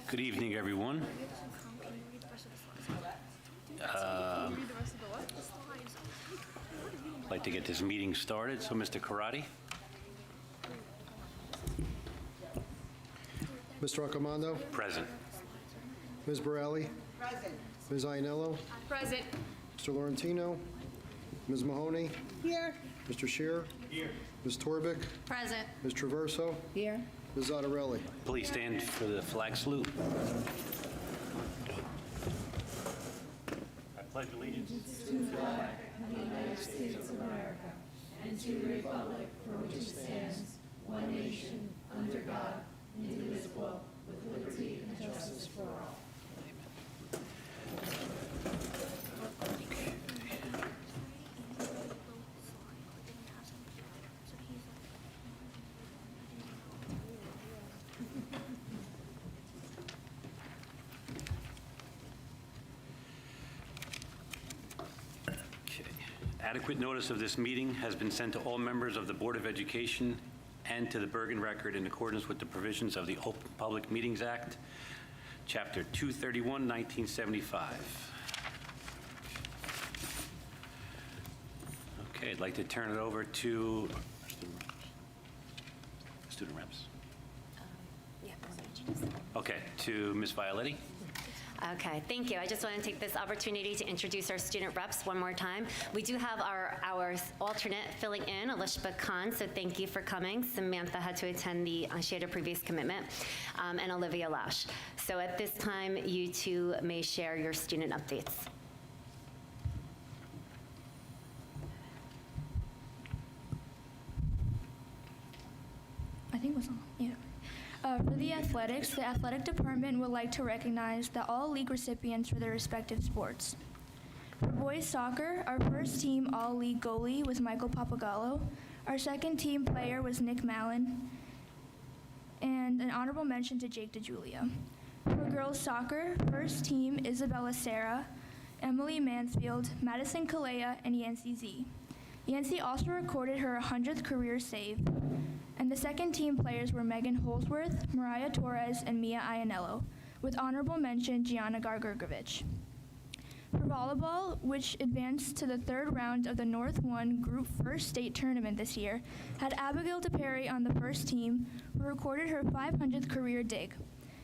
Good evening, everyone. I'd like to get this meeting started. So, Mr. Karate? Mr. Accomando? Present. Ms. Borelli? Present. Ms. Ianello? Present. Mr. Laurentino? Ms. Mahoney? Here. Mr. Shear? Here. Ms. Torbic? Present. Ms. Traverso? Here. Ms. Zottarelli? Please stand for the flag salute. I pledge allegiance Adequate notice of this meeting has been sent to all members of the Board of Education and to the Bergen Record in accordance with the provisions of the Open Public Meetings Act, Chapter 231, 1975. Okay, I'd like to turn it over to student reps. Okay, to Ms. Violetti. Okay, thank you. I just want to take this opportunity to introduce our student reps one more time. We do have our alternate filling in, Elishba Khan, so thank you for coming. Samantha had to attend she had a previous commitment, and Olivia Lash. So at this time, you two may share your student updates. I think it was on, yeah. For the athletic department would like to recognize the all-league recipients for their respective sports. For boys soccer, our first team all-league goalie was Michael Papagallo. Our second team player was Nick Mallon. And an honorable mention to Jake DeJulia. For girls soccer, first team Isabella Serra, Emily Mansfield, Madison Kalea, and Yancy Z. Yancy also recorded her 100th career save. And the second team players were Megan Holsworth, Mariah Torres, and Mia Ianello, with honorable mention Gianna Gargurgovich. For volleyball, which advanced to the third round of the North 1 Group First State Tournament this year, had Abigail DePerry on the first team, who recorded her 500th career dig,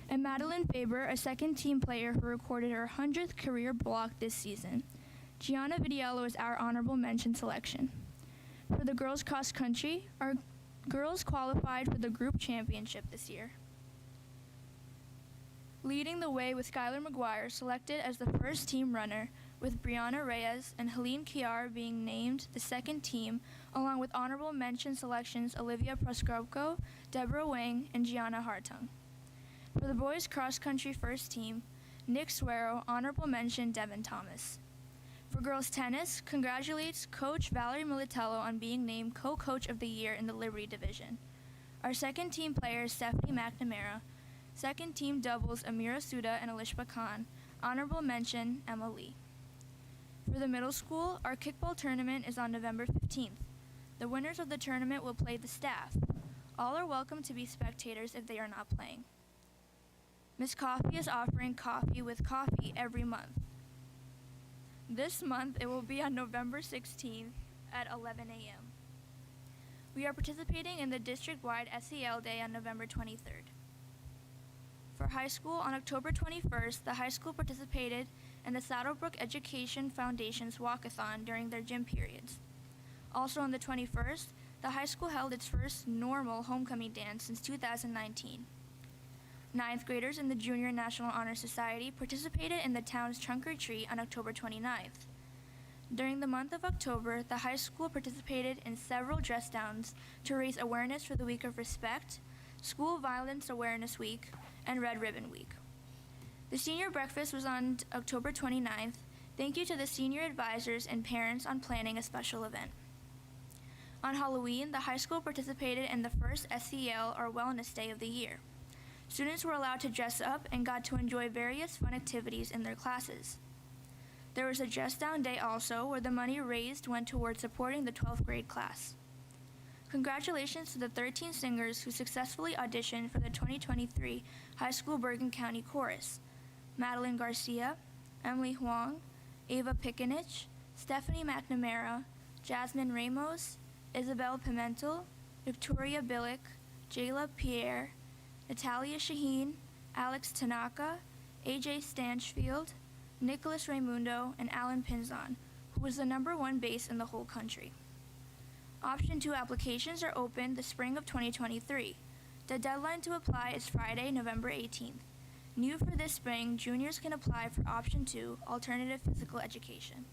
and Madeline Faber, a second team player who recorded her 100th career block this season. Gianna Vidiello is our honorable mention selection. For the girls cross country, our girls qualified for the group championship this year. Leading the way with Skylar McGuire selected as the first team runner, with Brianna Reyes and Helene Kiar being named the second team, along with honorable mention selections Olivia Proskopko, Deborah Wang, and Gianna Hartung. For the boys cross country first team, Nick Suero, honorable mention Devin Thomas. For girls tennis, congratulates Coach Valerie Militello on being named Co-Coach of the Year in the Liberty Division. Our second team player is Stephanie McNamara. Second team doubles Amira Suda and Elishba Khan. Honorable mention Emma Lee. For the middle school, our kickball tournament is on November 15th. The winners of the tournament will play the staff. All are welcome to be spectators if they are not playing. Miss Coffee is offering coffee with coffee every month. This month, it will be on November 16th at 11 a.m. We are participating in the district-wide SEL Day on November 23rd. For high school, on October 21st, the high school participated in the Saddlebrook Education Foundation's walkathon during their gym periods. Also on the 21st, the high school held its first normal homecoming dance since 2019. Ninth graders in the Junior National Honor Society participated in the town's trunk or treat on October 29th. During the month of October, the high school participated in several dress downs to raise awareness for the Week of Respect, School Violence Awareness Week, and Red Ribbon Week. The senior breakfast was on October 29th. Thank you to the senior advisors and parents on planning a special event. On Halloween, the high school participated in the first SEL or Wellness Day of the year. Students were allowed to dress up and got to enjoy various fun activities in their classes. There was a dress down day also, where the money raised went towards supporting the 12th grade class. Congratulations to the 13 singers who successfully auditioned for the 2023 High School Bergen County Chorus: Madeline Garcia, Emily Huang, Ava Picanich, Stephanie McNamara, Jasmine Ramos, Isabel Pimentel, Victoria Billick, Jayla Pierre, Natalia Shaheen, Alex Tanaka, AJ Stanchfield, Nicholas Raimundo, and Alan Pinzon, who was the #1 bass in the whole country. Option 2 applications are open the spring of 2023. The deadline to apply is Friday, November 18th. New for this spring, juniors can apply for Option 2, Alternative Physical Education.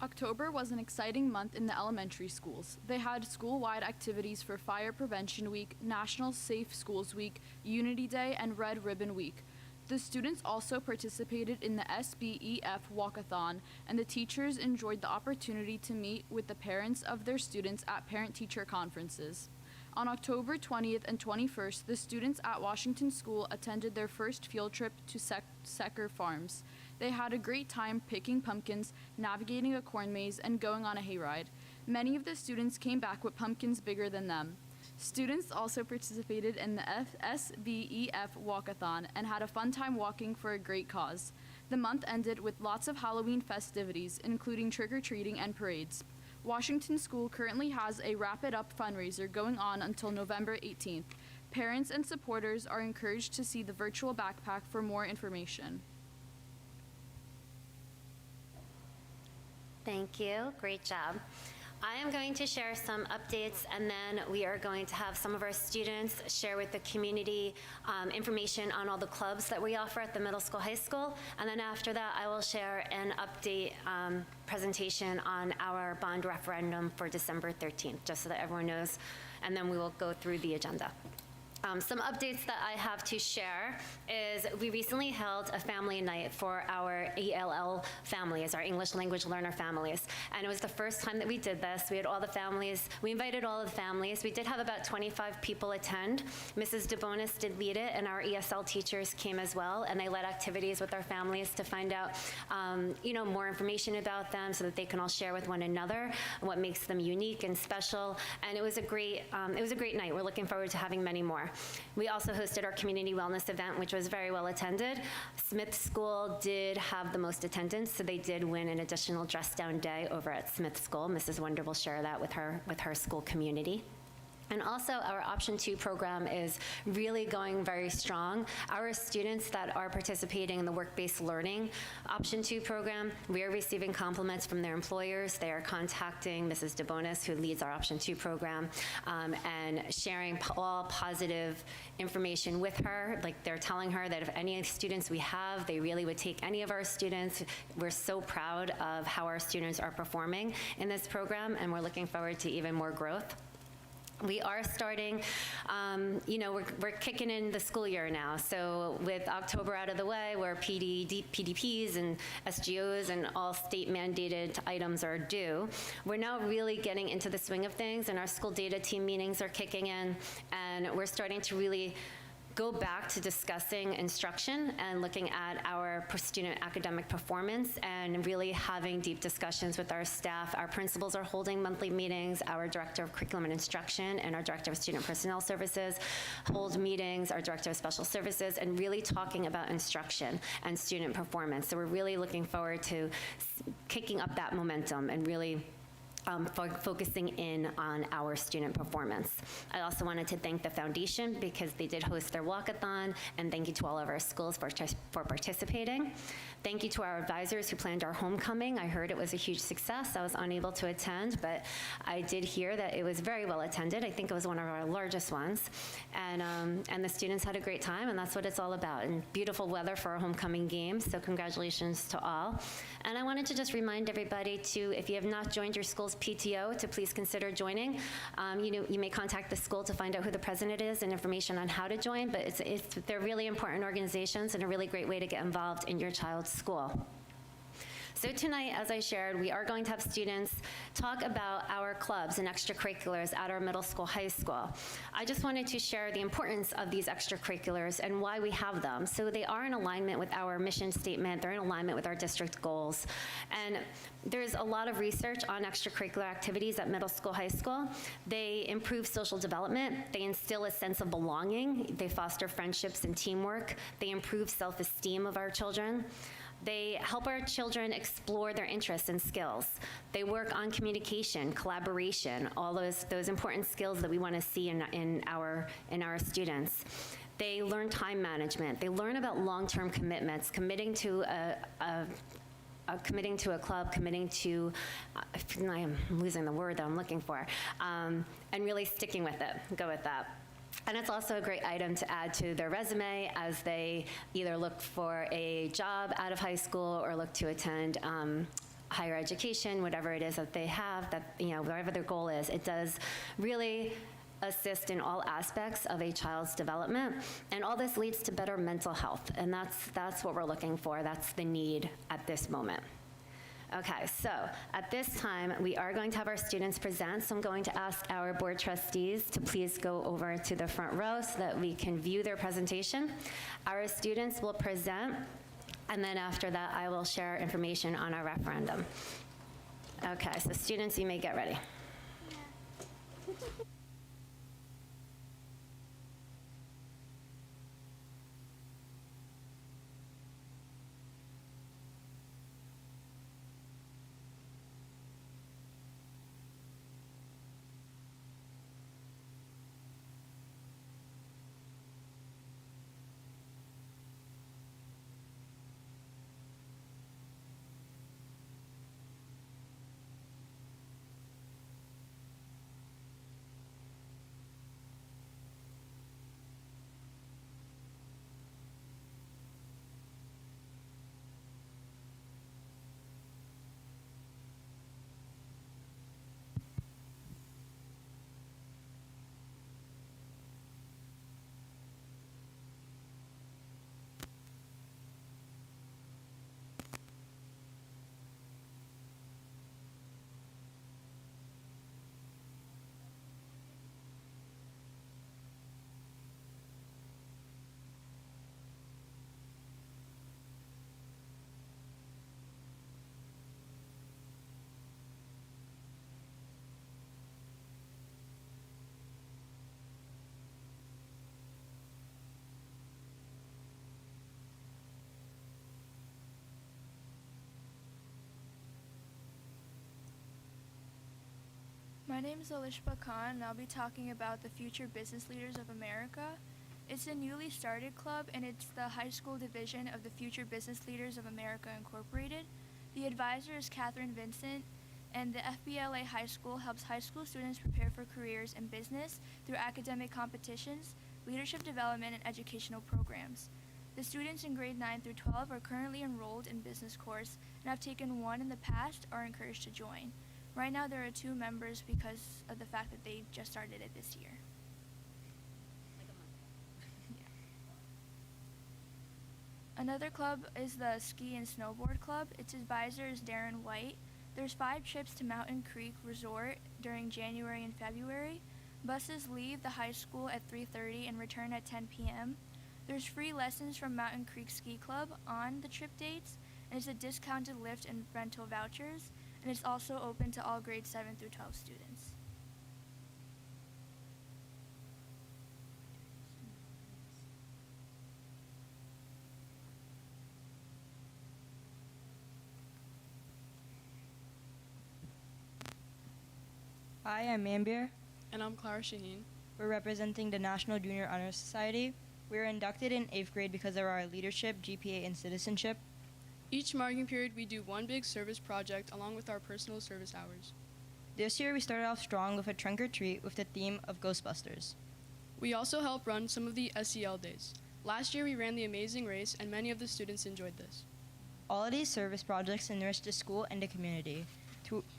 October was an exciting month in the elementary schools. They had school-wide activities for Fire Prevention Week, National Safe Schools Week, Unity Day, and Red Ribbon Week. The students also participated in the SBEF Walkathon, and the teachers enjoyed the opportunity to meet with the parents of their students at parent-teacher conferences. On October 20th and 21st, the students at Washington School attended their first field trip to Secker Farms. They had a great time picking pumpkins, navigating a corn maze, and going on a hayride. Many of the students came back with pumpkins bigger than them. Students also participated in the SBEF Walkathon and had a fun time walking for a great cause. The month ended with lots of Halloween festivities, including trick-or-treating and parades. Washington School currently has a Wrap It Up fundraiser going on until November 18th. Parents and supporters are encouraged to see the virtual backpack for more information. Thank you. Great job. I am going to share some updates, and then we are going to have some of our students share with the community information on all the clubs that we offer at the middle school, high school. And then after that, I will share an update presentation on our bond referendum for December 13th, just so that everyone knows. And then we will go through the agenda. Some updates that I have to share is we recently held a family night for our ELL families, our English language learner families. And it was the first time that we did this. We had all the families, we invited all of the families. We did have about 25 people attend. Mrs. DeBonis did lead it, and our ESL teachers came as well, and they led activities with our families to find out, more information about them so that they can all share with one another what makes them unique and special. And it was a great night. We're looking forward to having many more. We also hosted our community wellness event, which was very well attended. Smith School did have the most attendance, so they did win an additional dress down day over at Smith School. Mrs. Wonder will share that with her school community. And also, our Option 2 program is really going very strong. Our students that are participating in the work-based learning Option 2 program, we are receiving compliments from their employers. They are contacting Mrs. DeBonis, who leads our Option 2 program, and sharing all positive information with her. Like, they're telling her that if any students we have, they really would take any of our students. We're so proud of how our students are performing in this program, and we're looking forward to even more growth. We are starting, we're kicking in the school year now. So with October out of the way, where PDPs and SGOs and all state mandated items are due, we're now really getting into the swing of things, and our school data team meetings are kicking in, and we're starting to really go back to discussing instruction and looking at our student academic performance and really having deep discussions with our staff. Our principals are holding monthly meetings. Our director of curriculum and instruction and our director of student personnel services hold meetings, our director of special services, and really talking about instruction and student performance. So we're really looking forward to kicking up that momentum and really focusing in on our student performance. I also wanted to thank the foundation because they did host their walkathon, and thank you to all of our schools for participating. Thank you to our advisors who planned our homecoming. I heard it was a huge success. I was unable to attend, but I did hear that it was very well attended. I think it was one of our largest ones. And the students had a great time, and that's what it's all about. And beautiful weather for our homecoming games, so congratulations to all. And I wanted to just remind everybody to, if you have not joined your school's PTO, to please consider joining. You may contact the school to find out who the president is and information on how to join, but they're really important organizations and a really great way to get involved in your child's school. So tonight, as I shared, we are going to have students talk about our clubs and extracurriculars at our middle school, high school. I just wanted to share the importance of these extracurriculars and why we have them. So they are in alignment with our mission statement, they're in alignment with our district goals. And there's a lot of research on extracurricular activities at middle school, high school. They improve social development, they instill a sense of belonging, they foster friendships and teamwork, they improve self-esteem of our children. They help our children explore their interests and skills. They work on communication, collaboration, all those important skills that we want to see in our students. They learn time management. They learn about long-term commitments, committing to a club, committing to, I am losing the word that I'm looking for, and really sticking with it, go with that. And it's also a great item to add to their resume as they either look for a job out of high school or look to attend higher education, whatever it is that they have, that, whatever their goal is. It does really assist in all aspects of a child's development, and all this leads to better mental health, and that's what we're looking for. That's the need at this moment. Okay, so at this time, we are going to have our students present, so I'm going to ask our board trustees to please go over to the front row so that we can view their presentation. Our students will present, and then after that, I will share information on our referendum. Okay, so students, you may get ready. My name is Alishba Khan, and I'll be talking about the Future Business Leaders of America. It's a newly started club, and it's the high school division of the Future Business Leaders of America Incorporated. The advisor is Catherine Vincent, and the FBLA High School helps high school students prepare for careers in business through academic competitions, leadership development, and educational programs. The students in grade 9 through 12 are currently enrolled in business course and have taken one in the past are encouraged to join. Right now there are 2 members because of the fact that they just started it this year. Another club is the Ski and Snowboard Club. Its advisor is Darren White. There's 5 trips to Mountain Creek Resort during January and February. Buses leave the high school at 3:30 and return at 10 p.m. There's free lessons from Mountain Creek Ski Club on the trip dates, and it's a discounted lift and rental vouchers, and it's also open to all grades 7 through 12 students. Hi, I'm Mambir. And I'm Clara Shaheen. We're representing the National Junior Honor Society. We were inducted in 8th grade because of our leadership, GPA, and citizenship. Each marking period, we do one big service project along with our personal service hours. This year, we started off strong with a trunk or treat with the theme of Ghostbusters. We also help run some of the SEL days. Last year, we ran the Amazing Race, and many of the students enjoyed this. All of these service projects enrich the school and the community.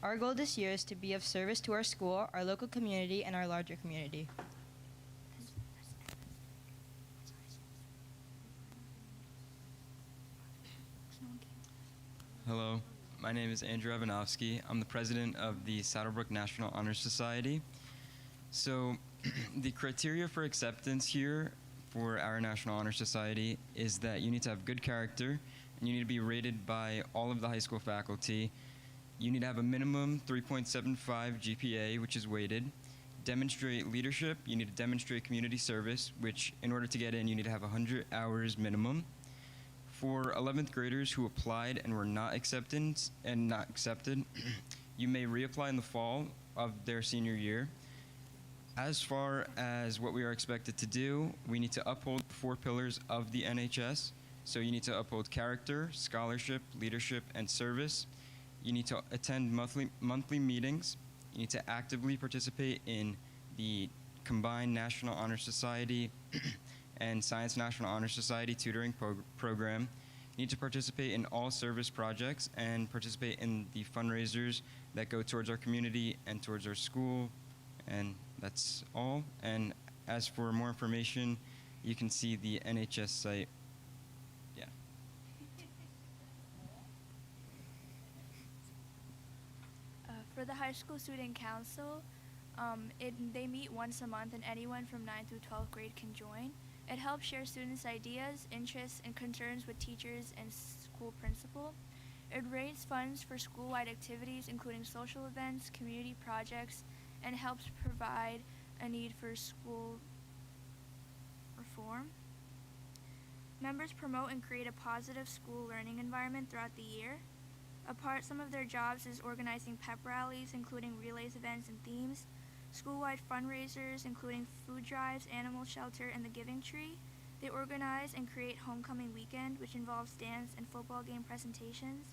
Our goal this year is to be of service to our school, our local community, and our larger community. Hello, My name is Andrew Evanovsky. I'm the president of the Saddlebrook National Honor Society. So the criteria for acceptance here for our National Honor Society is that you need to have good character, and you need to be rated by all of the high school faculty. You need to have a minimum 3.75 GPA, which is weighted. Demonstrate leadership. You need to demonstrate community service, which in order to get in, you need to have 100 hours minimum. For 11th graders who applied and were not accepted, you may reapply in the fall of their senior year. As far as what we are expected to do, we need to uphold the 4 pillars of the NHS. So you need to uphold character, scholarship, leadership, and service. You need to attend monthly meetings. You need to actively participate in the combined National Honor Society and Science National Honor Society tutoring program. You need to participate in all service projects and participate in the fundraisers that go towards our community and towards our school. And that's all. And as for more information, you can see the NHS site. Yeah. For the High School Student Council, they meet once a month and anyone from 9th through 12th grade can join. It helps share students' ideas, interests, and concerns with teachers and school principal. It raises funds for school-wide activities, including social events, community projects, and helps provide a need for school reform. Members promote and create a positive school learning environment throughout the year. Some of their jobs is organizing pep rallies, including relays, events, and themes, school-wide fundraisers, including food drives, animal shelter, and the Giving Tree. They organize and create Homecoming Weekend, which involves dance and football game presentations.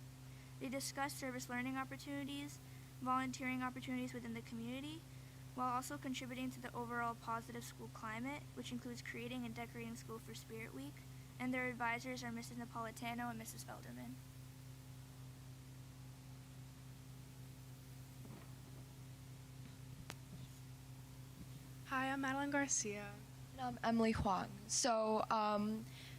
They discuss service learning opportunities, volunteering opportunities within the community, while also contributing to the overall positive school climate, which includes creating and decorating school for Spirit Week. And their advisors are Mrs. Napolitano and Mrs. Felderman. Hi, I'm Madeline Garcia. And I'm Emily Huang. So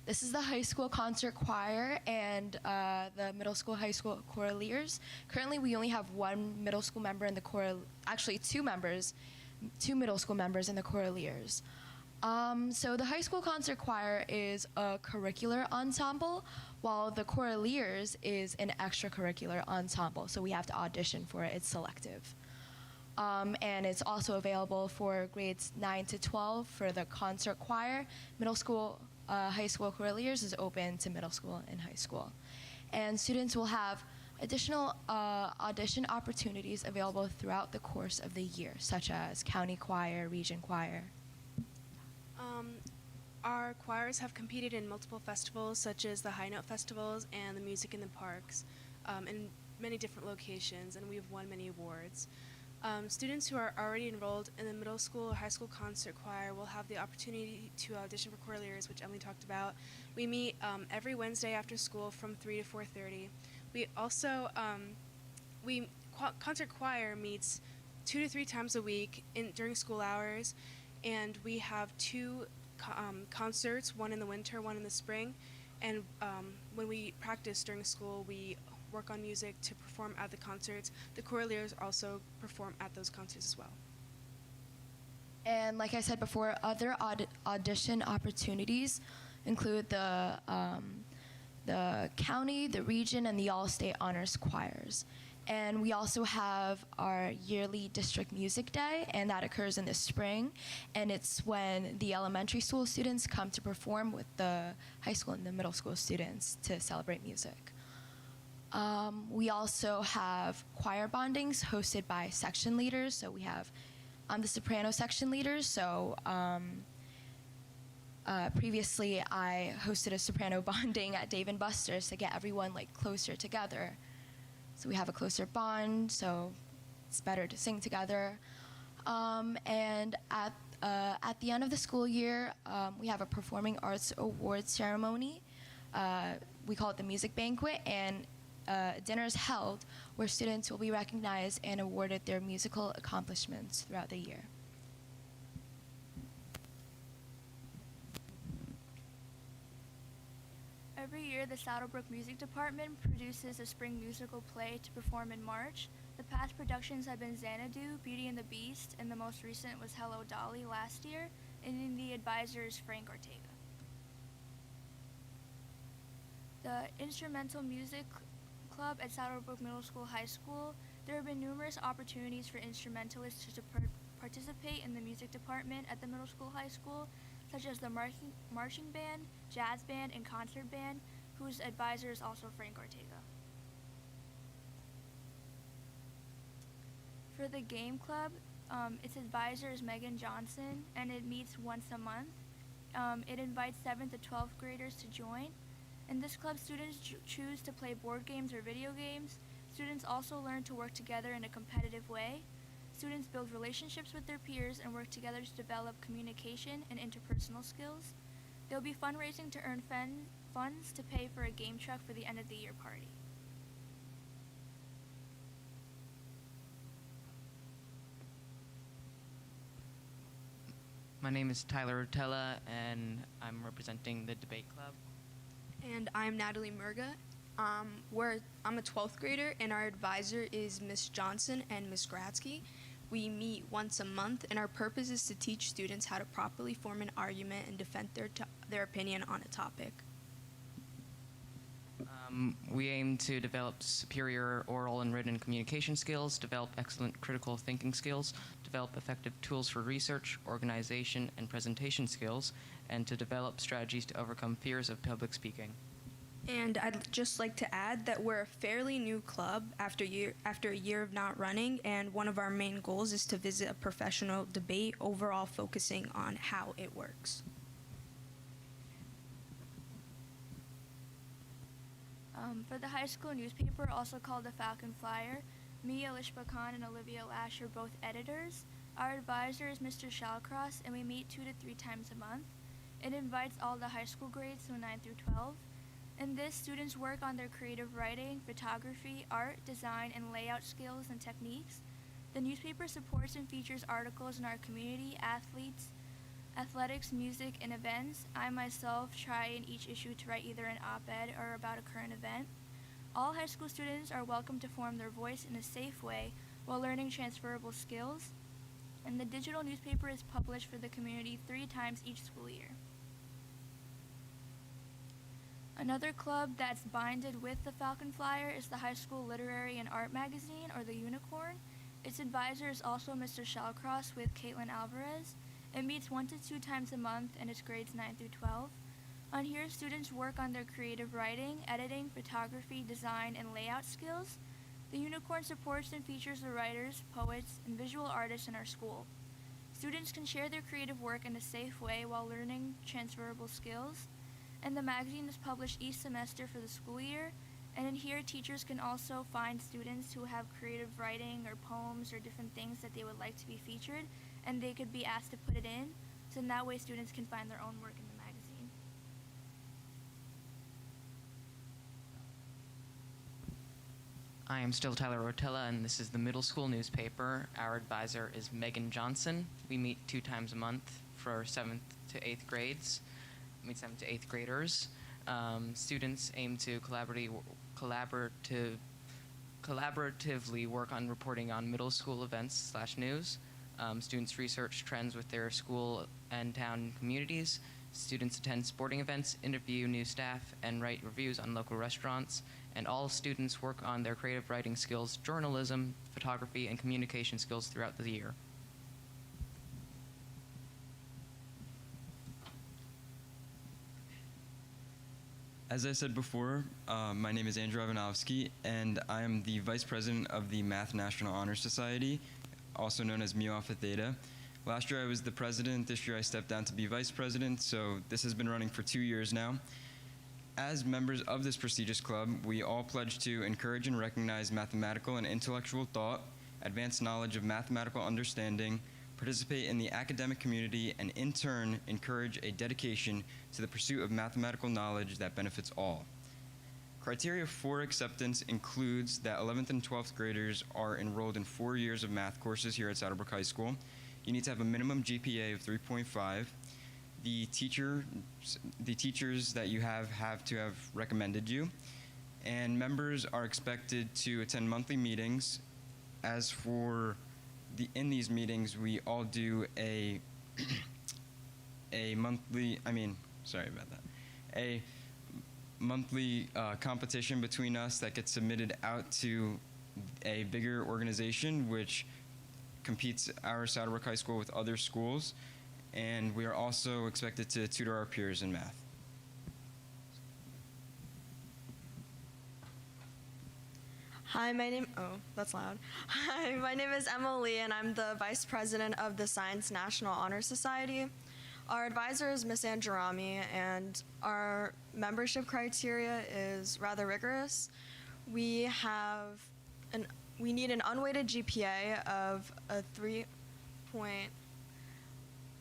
this is the high school concert choir and the middle school, high school choraleers. Currently, we only have one middle school member in the actually two middle school members in the choraleers. So the high school concert choir is a curricular ensemble, while the choraleers is an extracurricular ensemble. So we have to audition for it. It's selective. And it's also available for grades 9 to 12 for the concert choir. Middle school, high school choraleers is open to middle school and high school. And students will have additional audition opportunities available throughout the course of the year, such as county choir, region choir. Our choirs have competed in multiple festivals, such as the High Note Festivals and the Music in the Parks, in many different locations, and we've won many awards. Students who are already enrolled in the middle school or high school concert choir will have the opportunity to audition for choraleers, which Emily talked about. We meet every Wednesday after school from 3 to 4:30. We also, concert choir meets 2 to 3 times a week during school hours, and we have 2 concerts, one in the winter, one in the spring, and when we practice during school, we work on music to perform at the concerts. The choraleers also perform at those concerts as well. And like I said before, other audition opportunities include the county, the region, and the all-state honors choirs. And we also have our yearly district music day, and that occurs in the spring. And it's when the elementary school students come to perform with the high school and the middle school students to celebrate music. We also have choir bondings hosted by section leaders. So we have the soprano section leaders. So previously I hosted a soprano bonding at Dave & Buster's to get everyone closer together. So we have a closer bond, so it's better to sing together. And at the end of the school year, we have a Performing Arts Awards ceremony. We call it the Music Banquet, and dinner is held where students will be recognized and awarded their musical accomplishments throughout the year. Every year, the Saddlebrook Music Department produces a spring musical play to perform in March. The past productions have been Xanadu, Beauty and the Beast, and the most recent was Hello Dolly last year, and the advisor is Frank Ortega. The Instrumental Music Club at Saddlebrook Middle School High School, there have been numerous opportunities for instrumentalists to participate in the music department at the middle school high school, such as the marching band, jazz band, and concert band, whose advisor is also Frank Ortega. For the game club, its advisor is Megan Johnson, and it meets once a month. It invites 7th to 12th graders to join. In this club, students choose to play board games or video games. Students also learn to work together in a competitive way. Students build relationships with their peers and work together to develop communication and interpersonal skills. There will be fundraising to earn funds to pay for a game truck for the end of the year party. My name is Tyler Rotella, and I'm representing the debate club. And I'm Natalie Murga. I'm a 12th grader, and our advisor is Miss Johnson and Miss Gradsky. We meet once a month, and our purpose is to teach students how to properly form an argument and defend their opinion on a topic. We aim to develop superior oral and written communication skills, develop excellent critical thinking skills, develop effective tools for research, organization, and presentation skills, and to develop strategies to overcome fears of public speaking. And I'd just like to add that we're a fairly new club after a year of not running, and one of our main goals is to visit a professional debate, overall focusing on how it works. For the high school newspaper, also called the Falcon Flyer, me, Alishba Khan, and Olivia Lash are both editors. Our advisor is Mr. Shallcross, and we meet 2 to 3 times a month. It invites all the high school grades, so 9 through 12. In this, students work on their creative writing, photography, art, design, and layout skills and techniques. The newspaper supports and features articles in our community, athletics, music, and events. I myself try in each issue to write either an op-ed or about a current event. All high school students are welcome to form their voice in a safe way while learning transferable skills. And the digital newspaper is published for the community 3 times each school year. Another club that's binded with the Falcon Flyer is the High School Literary and Art Magazine, or the Unicorn. Its advisor is also Mr. Shallcross with Caitlin Alvarez. It meets 1 to 2 times a month, and it's grades 9 through 12. On here, students work on their creative writing, editing, photography, design, and layout skills. The Unicorn supports and features the writers, poets, and visual artists in our school. Students can share their creative work in a safe way while learning transferable skills. And the magazine is published each semester for the school year. And in here, teachers can also find students who have creative writing or poems or different things that they would like to be featured, and they could be asked to put it in. So in that way, students can find their own work in the magazine. I am still Tyler Rotella, and this is the middle school newspaper. Our advisor is Megan Johnson. We meet 2 times a month for 7th to 8th grades. We meet 7th to 8th graders. Students aim to collaboratively work on reporting on middle school events / news. Students research trends with their school and town communities. Students attend sporting events, interview new staff, and write reviews on local restaurants. And all students work on their creative writing skills, journalism, photography, and communication skills throughout the year. As I said before, my name is Andrew Ivanovsky, and I am the Vice President of the Math National Honor Society, also known as Mu Alpha Theta. Last year I was the president, this year I stepped down to be vice president, so this has been running for 2 years now. As members of this prestigious club, we all pledge to encourage and recognize mathematical and intellectual thought, advance knowledge of mathematical understanding, participate in the academic community, and in turn, encourage a dedication to the pursuit of mathematical knowledge that benefits all. Criteria for acceptance includes that 11th and 12th graders are enrolled in 4 years of math courses here at Saddlebrook High School. You need to have a minimum GPA of 3.5. the teachers that you have to have recommended you. And members are expected to attend monthly meetings. As for in these meetings, we all do a monthly competition between us that gets submitted out to a bigger organization which competes our Saddlebrook High School with other schools, and we are also expected to tutor our peers in math. Hi, that's loud. Hi, my name is Emily, and I'm the Vice President of the Science National Honor Society. Our advisor is Miss Angerami, and our membership criteria is rather rigorous. We need an unweighted GPA of a 3.8,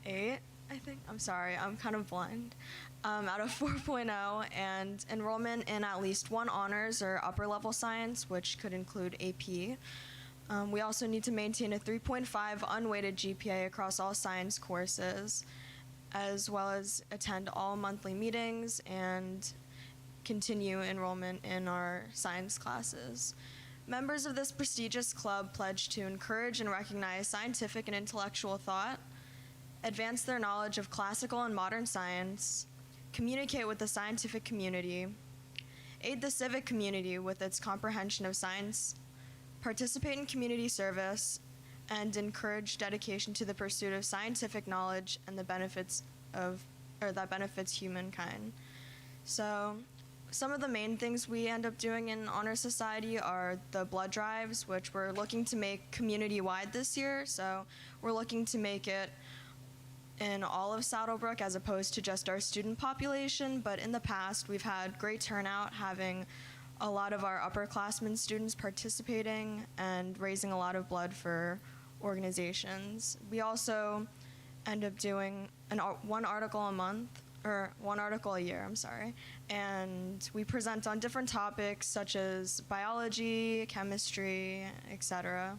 I think. I'm sorry, I'm kind of blind. Out of 4.0, and enrollment in at least one honors or upper level science, which could include AP. We also need to maintain a 3.5 unweighted GPA across all science courses, as well as attend all monthly meetings and continue enrollment in our science classes. Members of this prestigious club pledge to encourage and recognize scientific and intellectual thought, advance their knowledge of classical and modern science, communicate with the scientific community, aid the civic community with its comprehension of science, participate in community service, and encourage dedication to the pursuit of scientific knowledge and that benefits humankind. So, some of the main things we end up doing in Honor Society are the blood drives, which we're looking to make community-wide this year. So, we're looking to make it in all of Saddlebrook as opposed to just our student population, but in the past we've had great turnout, having a lot of our upperclassmen students participating and raising a lot of blood for organizations. We also end up doing one article a year, and we present on different topics such as biology, chemistry, etc.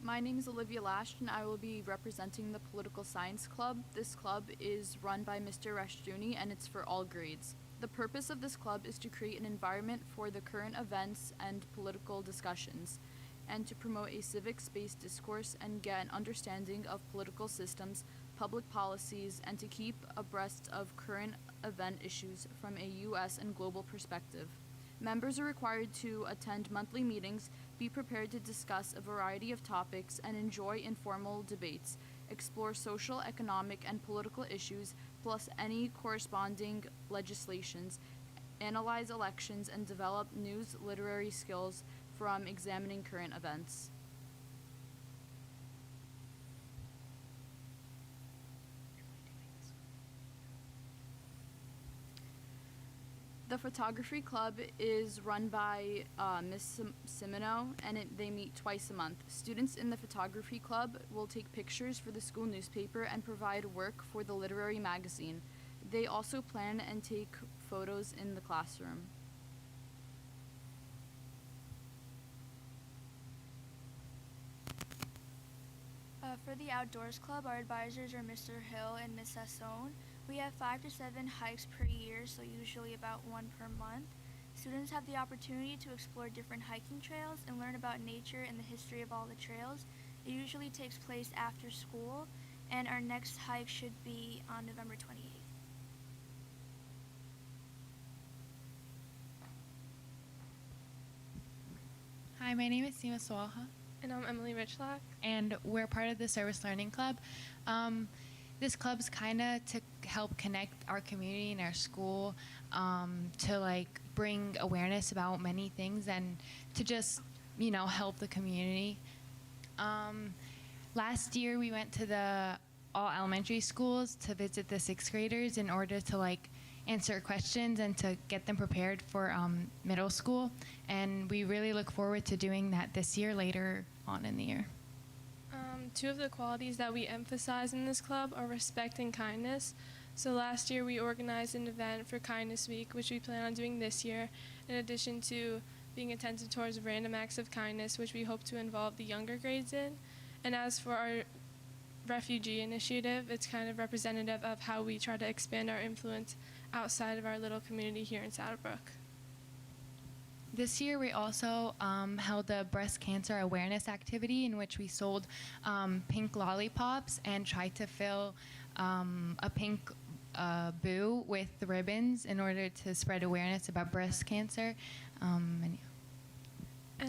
My name is Olivia Lash, and I will be representing the Political Science Club. This club is run by Mr. Rashtruni, and it's for all grades. The purpose of this club is to create an environment for the current events and political discussions, and to promote a civics-based discourse and get an understanding of political systems, public policies, and to keep abreast of current event issues from a U.S. and global perspective. Members are required to attend monthly meetings, be prepared to discuss a variety of topics, and enjoy informal debates, explore social, economic, and political issues, plus any corresponding legislations, analyze elections, and develop news literary skills from examining current events. The photography club is run by Ms. Simino, and they meet twice a month. Students in the photography club will take pictures for the school newspaper and provide work for the literary magazine. They also plan and take photos in the classroom. For the Outdoors Club, our advisors are Mr. Hill and Ms. Sassone. We have 5 to 7 hikes per year, so usually about one per month. Students have the opportunity to explore different hiking trails and learn about nature and the history of all the trails. It usually takes place after school, and our next hike should be on November 28th. Hi, my name is Seema Swaha. And I'm Emily Richlock. And we're part of the Service Learning Club. This club's kind of to help connect our community and our school, to like bring awareness about many things and to just, help the community. Last year we went to all elementary schools to visit the 6th graders in order to answer questions and to get them prepared for middle school. And we really look forward to doing that this year, later on in the year. 2 of the qualities that we emphasize in this club are respect and kindness. So last year we organized an event for Kindness Week, which we plan on doing this year, in addition to being attentive towards random acts of kindness, which we hope to involve the younger grades in. And as for our refugee initiative, it's kind of representative of how we try to expand our influence outside of our little community here in Saddlebrook. This year, we also held a breast cancer awareness activity in which we sold pink lollipops and tried to fill a pink boo with the ribbons in order to spread awareness about breast cancer. And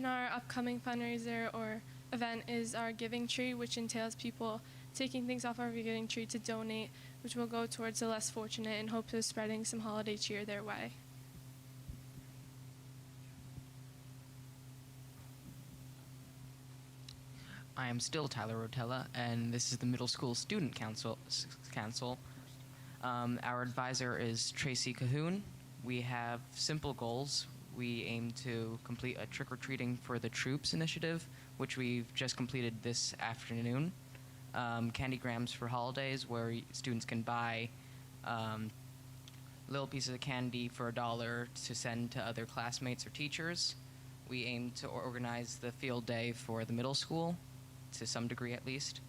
our upcoming fundraiser or event is our giving tree, which entails people taking things off our giving tree to donate, which will go towards the less fortunate in hopes of spreading some holiday cheer their way. I am still Tyler Rotella, and this is the Middle School Student Council. Our advisor is Tracy Cahoon. We have simple goals. We aim to complete a trick-or-treating for the Troops initiative, which we've just completed this afternoon. Candygrams for holidays, where students can buy little pieces of candy for $1 to send to other classmates or teachers. We aim to organize the field day for the middle school, to some degree at least.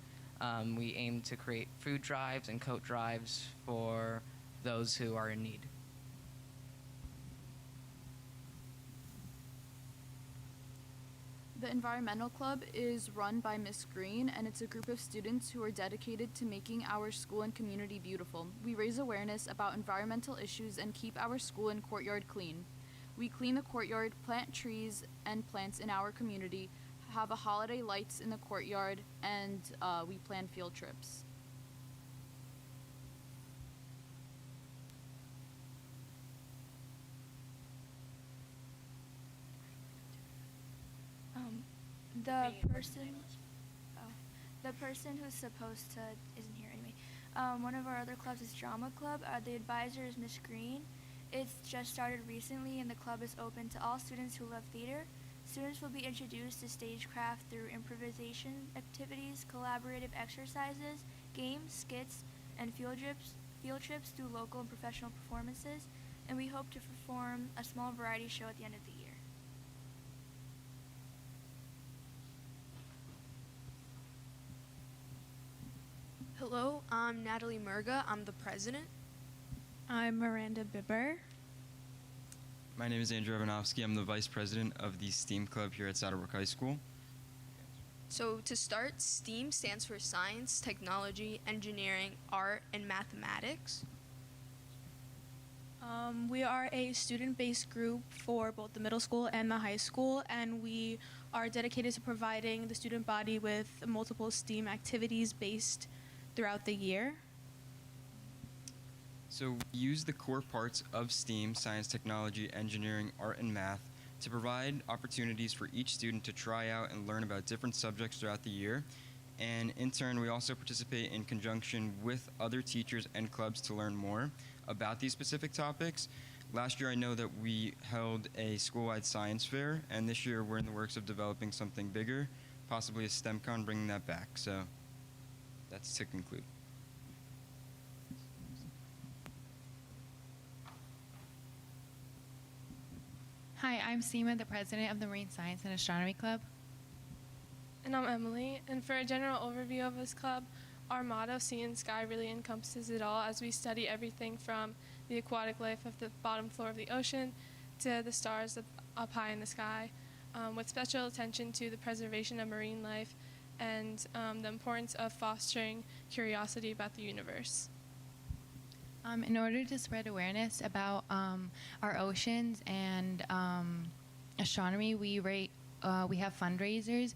We aim to create food drives and coat drives for those who are in need. The Environmental Club is run by Miss Green, and it's a group of students who are dedicated to making our school and community beautiful. We raise awareness about environmental issues and keep our school and courtyard clean. We clean the courtyard, plant trees and plants in our community, have a holiday lights in the courtyard, and we plan field trips. The person who's supposed to isn't here anyway. One of our other clubs is Drama Club. The advisor is Miss Green. It's just started recently, and the club is open to all students who love theater. Students will be introduced to stagecraft through improvisation activities, collaborative exercises, games, skits, and field trips through local and professional performances, and we hope to perform a small variety show at the end of the year. Hello, I'm Natalie Murga. I'm the president. I'm Miranda Bibber. My name is Andrew Evanovsky. I'm the vice president of the STEAM club here at Saddlebrook High School. So to start, STEAM stands for science, technology, engineering, art, and mathematics. We are a student-based group for both the middle school and the high school, and we are dedicated to providing the student body with multiple STEAM activities based throughout the year. So we use the core parts of STEAM, science, technology, engineering, art, and math, to provide opportunities for each student to try out and learn about different subjects throughout the year. And in turn, we also participate in conjunction with other teachers and clubs to learn more about these specific topics. Last year, I know that we held a school-wide science fair, and this year we're in the works of developing something bigger, possibly a STEMCon, bringing that back. So that's to conclude. Hi, I'm Seema, the president of the Marine Science and Astronomy Club. And I'm Emily. And for a general overview of this club, our motto, Sea and Sky, really encompasses it all as we study everything from the aquatic life of the bottom floor of the ocean to the stars up high in the sky, with special attention to the preservation of marine life and the importance of fostering curiosity about the universe. In order to spread awareness about our oceans and astronomy, we have fundraisers,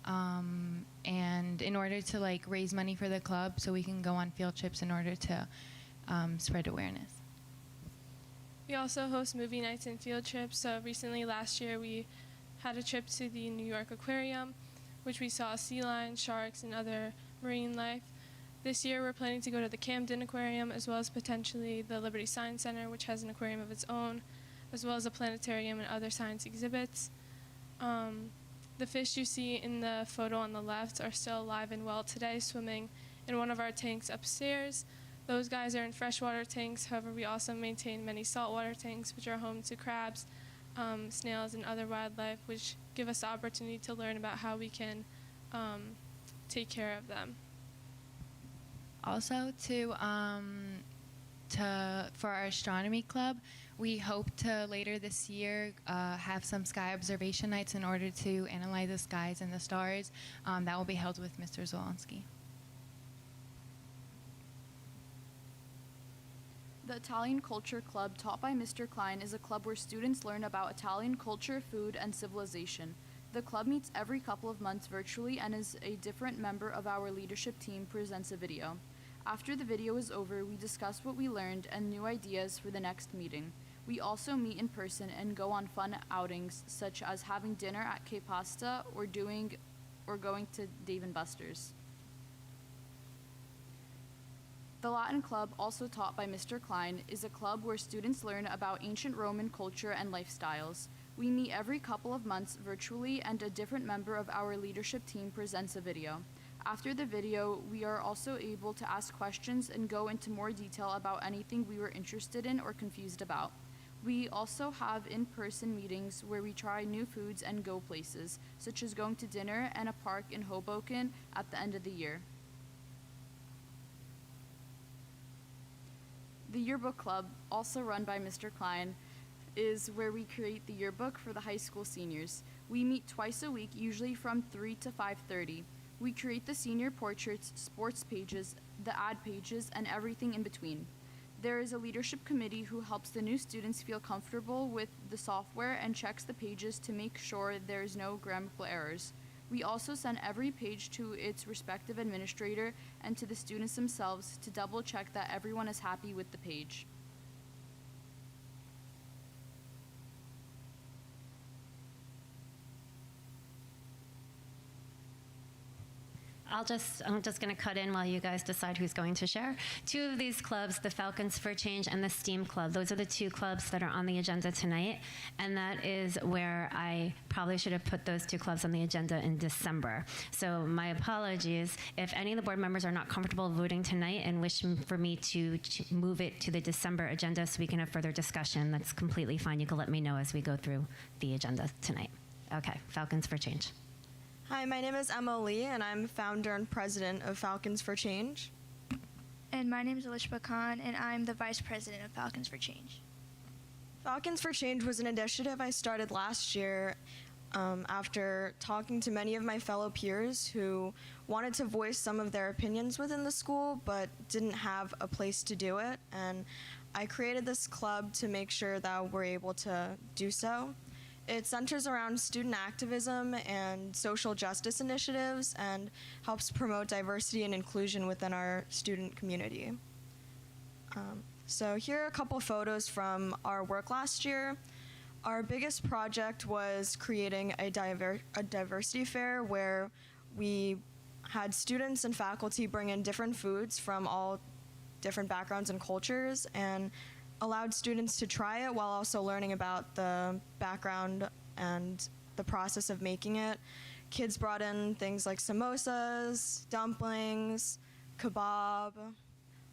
and in order to raise money for the club, so we can go on field trips in order to spread awareness. We also host movie nights and field trips. So recently, last year, we had a trip to the New York Aquarium, which we saw sea lions, sharks, and other marine life. This year, we're planning to go to the Camden Aquarium, as well as potentially the Liberty Science Center, which has an aquarium of its own, as well as a planetarium and other science exhibits. The fish you see in the photo on the left are still alive and well today, swimming in one of our tanks upstairs. Those guys are in freshwater tanks. However, we also maintain many saltwater tanks, which are home to crabs, snails, and other wildlife, which give us the opportunity to learn about how we can take care of them. Also, for our astronomy club, we hope to later this year have some sky observation nights in order to analyze the skies and the stars. That will be held with Mr. Zolonsky. The Italian Culture Club, taught by Mr. Klein, is a club where students learn about Italian culture, food, and civilization. The club meets every couple of months virtually, and as a different member of our leadership team presents a video. After the video is over, we discuss what we learned and new ideas for the next meeting. We also meet in person and go on fun outings, such as having dinner at K Pasta or going to Dave & Buster's. The Latin Club, also taught by Mr. Klein, is a club where students learn about ancient Roman culture and lifestyles. We meet every couple of months virtually, and a different member of our leadership team presents a video. After the video, we are also able to ask questions and go into more detail about anything we were interested in or confused about. We also have in-person meetings where we try new foods and go places, such as going to dinner and a park in Hoboken at the end of the year. The Yearbook Club, also run by Mr. Klein, is where we create the yearbook for the high school seniors. We meet twice a week, usually from 3 to 5:30. We create the senior portraits, sports pages, the ad pages, and everything in between. There is a leadership committee who helps the new students feel comfortable with the software and checks the pages to make sure there's no grammatical errors. We also send every page to its respective administrator and to the students themselves to double check that everyone is happy with the page. I'm just going to cut in while you guys decide who's going to share. Two of these clubs, the Falcons for Change and the STEAM Club, those are the two clubs that are on the agenda tonight, and that is where I probably should have put those two clubs on the agenda in December. So my apologies. If any of the board members are not comfortable voting tonight and wish for me to move it to the December agenda so we can have further discussion, that's completely fine. You can let me know as we go through the agenda tonight. Okay, Falcons for Change. Hi, my name is Emma Lee, and I'm founder and president of Falcons for Change. And my name is Alishba Khan, and I'm the vice president of Falcons for Change. Falcons for Change was an initiative I started last year after talking to many of my fellow peers who wanted to voice some of their opinions within the school but didn't have a place to do it. And I created this club to make sure that we're able to do so. It centers around student activism and social justice initiatives and helps promote diversity and inclusion within our student community. So here are a couple photos from our work last year. Our biggest project was creating a diversity fair where we had students and faculty bring in different foods from all different backgrounds and cultures and allowed students to try it while also learning about the background and the process of making it. Kids brought in things like samosas, dumplings, kebab,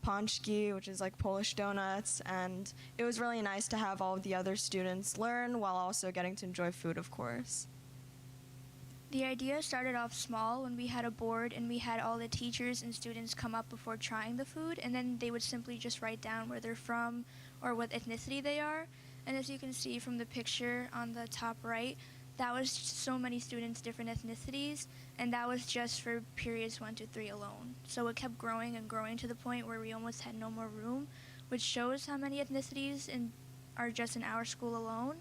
pączki, which is like Polish donuts, and it was really nice to have all of the other students learn while also getting to enjoy food, of course. The idea started off small when we had a board and we had all the teachers and students come up before trying the food, and then they would simply just write down where they're from or what ethnicity they are. And as you can see from the picture on the top right, that was so many students, different ethnicities, and that was just for periods 1 to 3 alone. So it kept growing and growing to the point where we almost had no more room, which shows how many ethnicities are just in our school alone.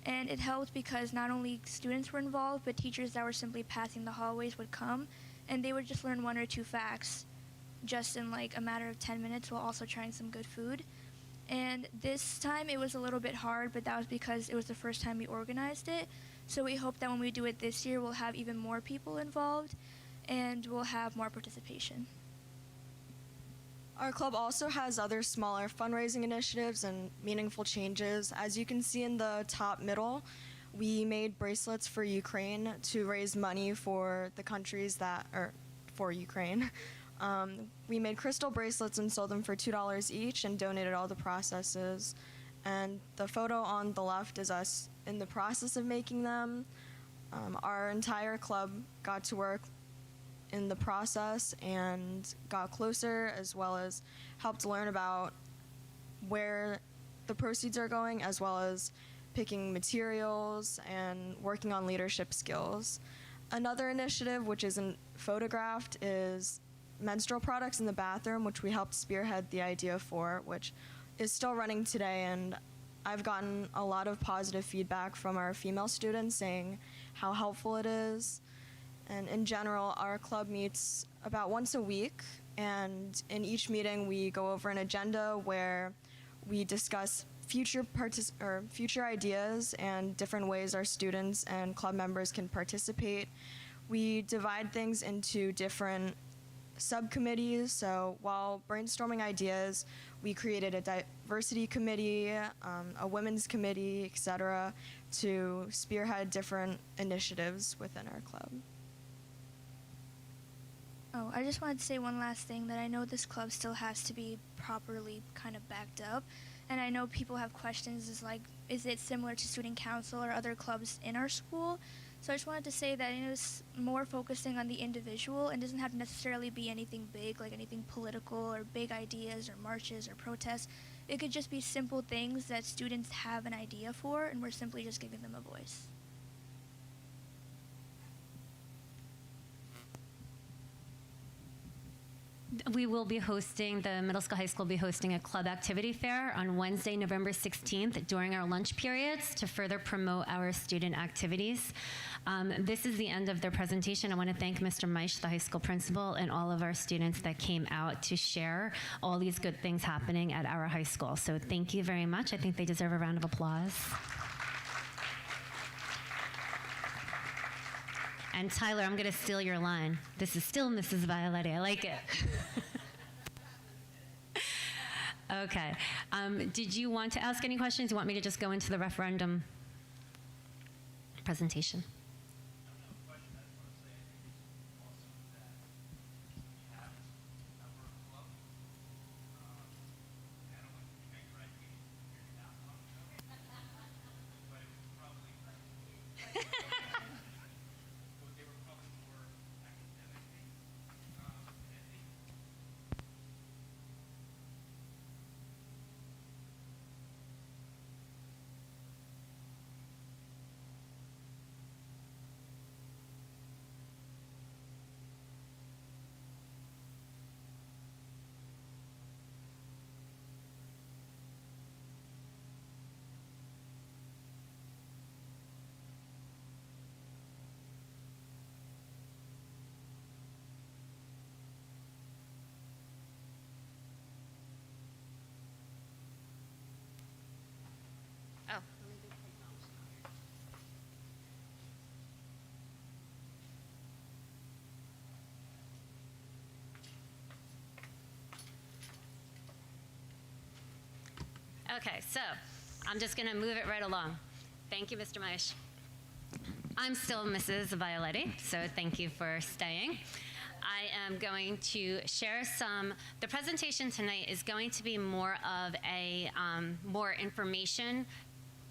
And it helped because not only students were involved, but teachers that were simply passing the hallways would come, and they would just learn 1 or 2 facts just in like a matter of 10 minutes while also trying some good food. And this time it was a little bit hard, but that was because it was the first time we organized it. So we hope that when we do it this year, we'll have even more people involved and we'll have more participation. Our club also has other smaller fundraising initiatives and meaningful changes. As you can see in the top middle, we made bracelets for Ukraine to raise money for the countries for Ukraine. We made crystal bracelets and sold them for $2 each and donated all the processes. And the photo on the left is us in the process of making them. Our entire club got to work in the process and got closer, as well as helped learn about where the proceeds are going, as well as picking materials and working on leadership skills. Another initiative, which isn't photographed, is menstrual products in the bathroom, which we helped spearhead the idea for, which is still running today. And I've gotten a lot of positive feedback from our female students saying how helpful it is. And in general, our club meets about once a week, and in each meeting we go over an agenda where we discuss future ideas and different ways our students and club members can participate. We divide things into different subcommittees. So while brainstorming ideas, we created a diversity committee, a women's committee, etc., to spearhead different initiatives within our club. Oh, I just wanted to say one last thing, that I know this club still has to be properly kind of backed up. And I know people have questions, is it similar to student council or other clubs in our school? So I just wanted to say that it's more focusing on the individual and doesn't have to necessarily be anything big, like anything political or big ideas or marches or protests. It could just be simple things that students have an idea for, and we're simply just giving them a voice. We will be hosting, the middle school, high school will be hosting a club activity fair on Wednesday, November 16th during our lunch periods to further promote our student activities. This is the end of their presentation. I want to thank Mr. Meisch, the high school principal, and all of our students that came out to share all these good things happening at our high school. So thank you very much. I think they deserve a round of applause. And Tyler, I'm going to steal your line. This is still Mrs. Violetti. I like it. Okay. Did you want to ask any questions? You want me to just go into the referendum presentation? Oh. Okay, so I'm just going to move it right along. Thank you, Mr. Meisch. I'm still Mrs. Violetti, so thank you for staying. I am going to share the presentation tonight is going to be more of a more information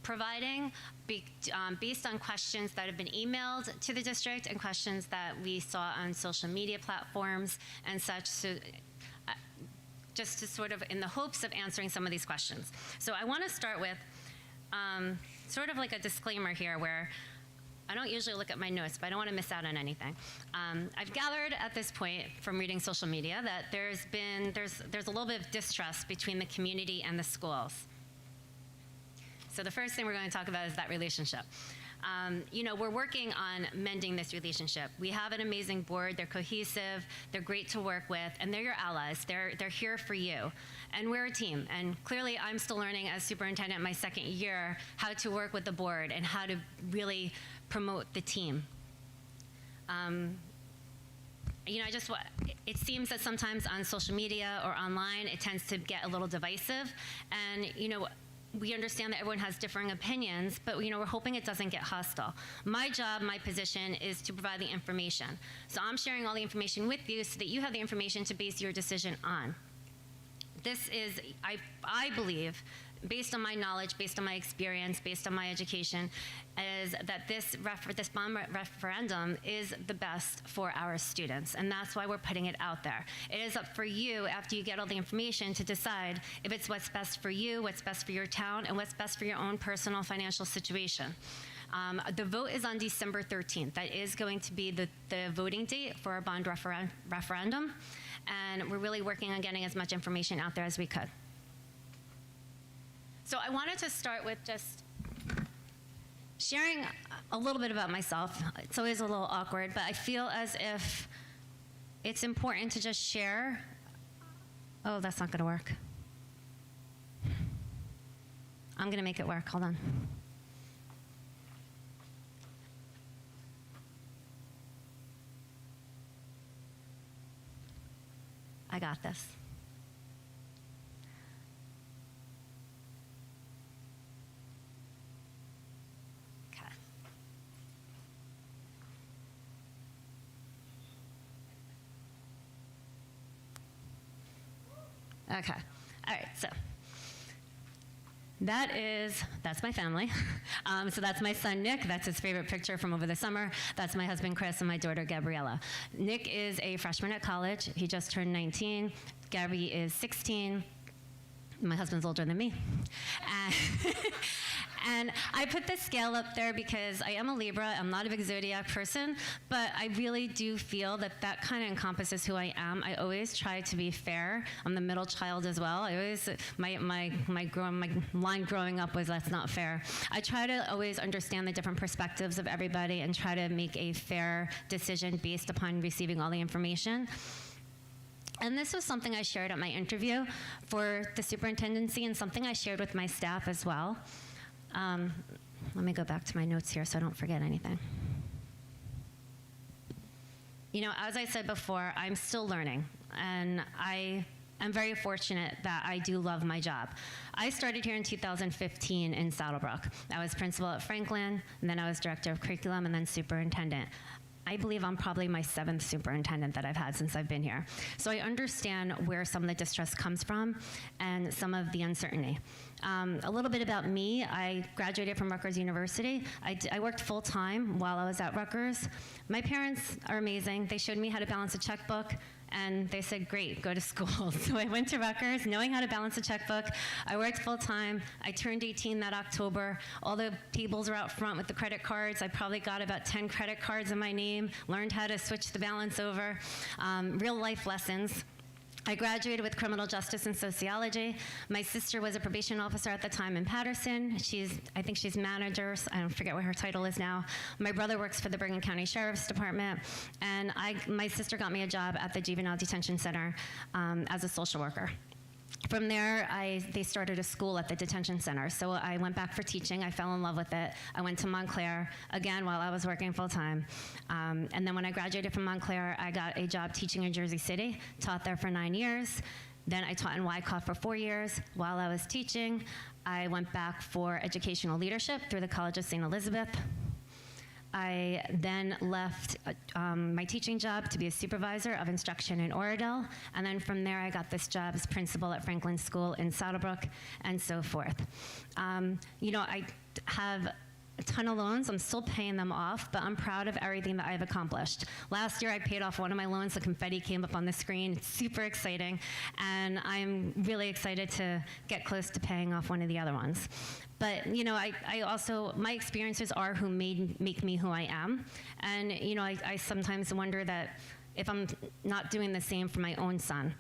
providing based on questions that have been emailed to the district and questions that we saw on social media platforms and such. So, just to sort of in the hopes of answering some of these questions. So I want to start with sort of like a disclaimer here where I don't usually look at my notes, but I don't want to miss out on anything. I've gathered at this point from reading social media that there's a little bit of distrust between the community and the schools. So the first thing we're going to talk about is that relationship. We're working on mending this relationship. We have an amazing board. They're cohesive. They're great to work with, and they're your allies. They're here for you, and we're a team. And clearly, I'm still learning as superintendent my second year how to work with the board and how to really promote the team. It seems that sometimes on social media or online, it tends to get a little divisive, and we understand that everyone has differing opinions, but we're hoping it doesn't get hostile. My job, my position is to provide the information. So I'm sharing all the information with you so that you have the information to base your decision on. This is, I believe based on my knowledge, based on my experience, based on my education, is that this bond referendum is the best for our students, and that's why we're putting it out there. It is up for you, after you get all the information, to decide if it's what's best for you, what's best for your town, and what's best for your own personal financial situation. The vote is on December 13th. That is going to be the voting date for our bond referendum, and we're really working on getting as much information out there as we could. So I wanted to start with just sharing a little bit about myself. It's always a little awkward, but I feel as if it's important to just share. Oh, that's not going to work. I'm going to make it work. Hold on. I got this. Okay. All right, so that's my family. So that's my son, Nick. That's his favorite picture from over the summer. That's my husband, Chris, and my daughter, Gabriella. Nick is a freshman at college. He just turned 19. Gabby is 16. My husband's older than me. And I put the scale up there because I am a Libra. I'm not a big zodiac person, but I really do feel that that kind of encompasses who I am. I always try to be fair. I'm the middle child as well. I always, my line growing up was, that's not fair. I try to always understand the different perspectives of everybody and try to make a fair decision based upon receiving all the information. And this was something I shared at my interview for the superintendency and something I shared with my staff as well. Let me go back to my notes here so I don't forget anything. You know, as I said before, I'm still learning, and I am very fortunate that I do love my job. I started here in 2015 in Saddlebrook. I was principal at Franklin, and then I was director of curriculum, and then superintendent. I believe I'm probably my 7th superintendent that I've had since I've been here. So I understand where some of the distress comes from and some of the uncertainty. A little bit about me. I graduated from Rutgers University. I worked full-time while I was at Rutgers. My parents are amazing. They showed me how to balance a checkbook, and they said, great, go to school. So I went to Rutgers knowing how to balance a checkbook. I worked full-time. I turned 18 that October. All the tables were out front with the credit cards. I probably got about 10 credit cards in my name, learned how to switch the balance over, real-life lessons. I graduated with criminal justice and sociology. My sister was a probation officer at the time in Patterson. I think she's manager. I don't forget what her title is now. My brother works for the Bergen County Sheriff's Department, and my sister got me a job at the Juvenile Detention Center as a social worker. From there, they started a school at the detention center. So I went back for teaching. I fell in love with it. I went to Montclair, again, while I was working full-time. And then when I graduated from Montclair, I got a job teaching in Jersey City, taught there for 9 years. Then I taught in Wyckoff for 4 years. While I was teaching, I went back for educational leadership through the College of St. Elizabeth. I then left my teaching job to be a supervisor of instruction in Oradell, and then from there I got this job as principal at Franklin School in Saddlebrook, and so forth. You know, I have a ton of loans. I'm still paying them off, but I'm proud of everything that I've accomplished. Last year, I paid off one of my loans. The confetti came up on the screen. It's super exciting, and I'm really excited to get close to paying off one of the other ones. But, you know, I also, my experiences are who make me who I am. And, you know, I sometimes wonder that if I'm not doing the same for my own son.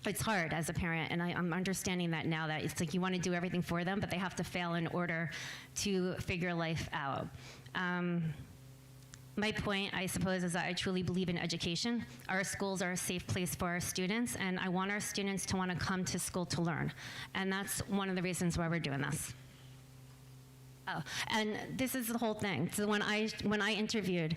It's hard as a parent, and I'm understanding that now, that it's like you want to do everything for them, but they have to fail in order to figure life out. My point, I suppose, is that I truly believe in education. Our schools are a safe place for our students, and I want our students to want to come to school to learn. And that's one of the reasons why we're doing this. Oh, and this is the whole thing. So when I interviewed,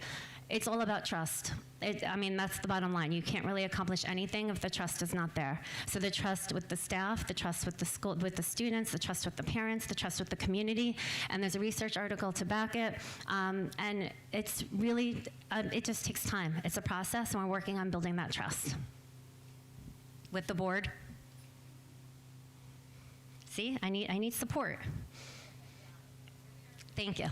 it's all about trust. I mean, that's the bottom line. You can't really accomplish anything if the trust is not there. So the trust with the staff, the trust with the school, with the students, the trust with the parents, the trust with the community, and there's a research article to back it. And it's really, it just takes time. It's a process, and we're working on building that trust with the board. See, I need support. Thank you.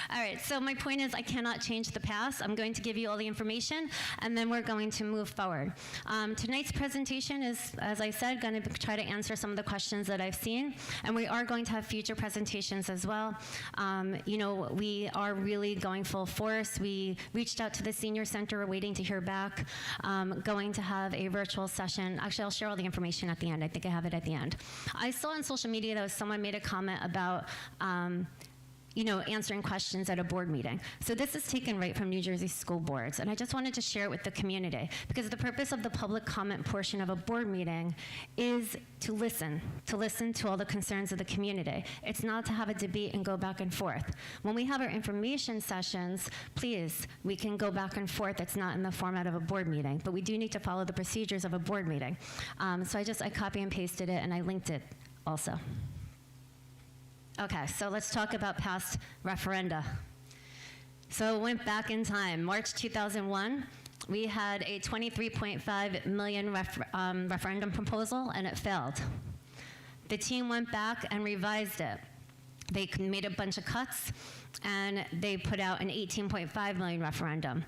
All right, so my point is I cannot change the past. I'm going to give you all the information, and then we're going to move forward. Tonight's presentation is, as I said, going to try to answer some of the questions that I've seen, and we are going to have future presentations as well. You know, we are really going full force. We reached out to the Senior Center. We're waiting to hear back. Going to have a virtual session. Actually, I'll share all the information at the end. I think I have it at the end. I saw on social media that someone made a comment about you know, answering questions at a board meeting. So this is taken right from New Jersey school boards, and I just wanted to share it with the community, because the purpose of the public comment portion of a board meeting is to listen to all the concerns of the community. It's not to have a debate and go back and forth. When we have our information sessions, please, we can go back and forth. It's not in the format of a board meeting, but we do need to follow the procedures of a board meeting. So I copy and pasted it, and I linked it also. Okay, so let's talk about past referenda. So it went back in time. March 2001, we had a $23.5 million referendum proposal, and it failed. The team went back and revised it. They made a bunch of cuts, and they put out an $18.5 million referendum.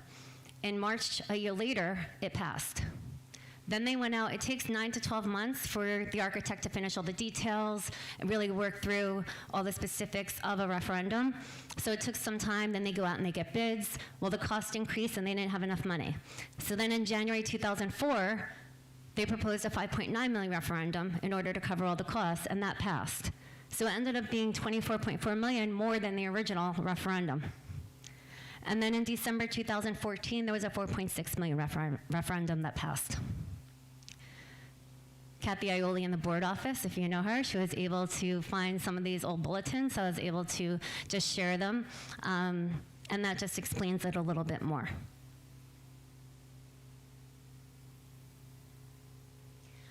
In March, a year later, it passed. Then they went out. It takes 9 to 12 months for the architect to finish all the details and really work through all the specifics of a referendum. So it took some time. Then they go out and they get bids. Well, the cost increased, and they didn't have enough money. So then in January 2004, they proposed a $5.9 million referendum in order to cover all the costs, and that passed. So it ended up being $24.4 million more than the original referendum. And then in December 2014, there was a $4.6 million referendum that passed. Kathy Aioli in the board office, if you know her, she was able to find some of these old bulletins, so I was able to just share them, and that just explains it a little bit more.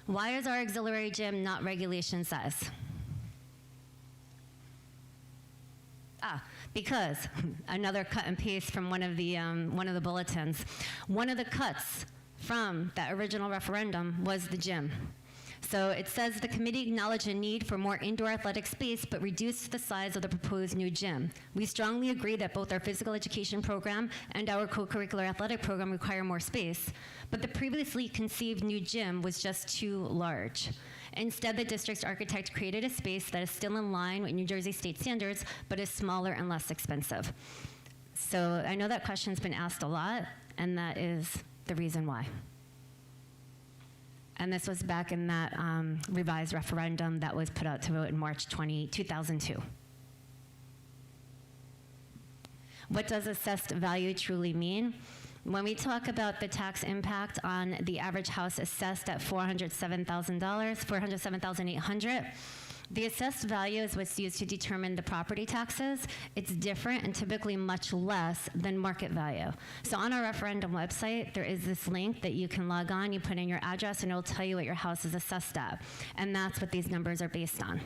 Why is our auxiliary gym not regulation size? Because another cut and paste from one of the bulletins. One of the cuts from that original referendum was the gym. So it says the committee acknowledged a need for more indoor athletic space, but reduced the size of the proposed new gym. We strongly agree that both our physical education program and our co-curricular athletic program require more space, but the previously conceived new gym was just too large. Instead, the district's architect created a space that is still in line with New Jersey state standards, but is smaller and less expensive. So I know that question's been asked a lot, and that is the reason why. And this was back in that revised referendum that was put out to vote in March 2002. What does assessed value truly mean? When we talk about the tax impact on the average house assessed at $407,800, the assessed value is what's used to determine the property taxes. It's different and typically much less than market value. So on our referendum website, there is this link that you can log on, you put in your address, and it'll tell you what your house is assessed at. And that's what these numbers are based on.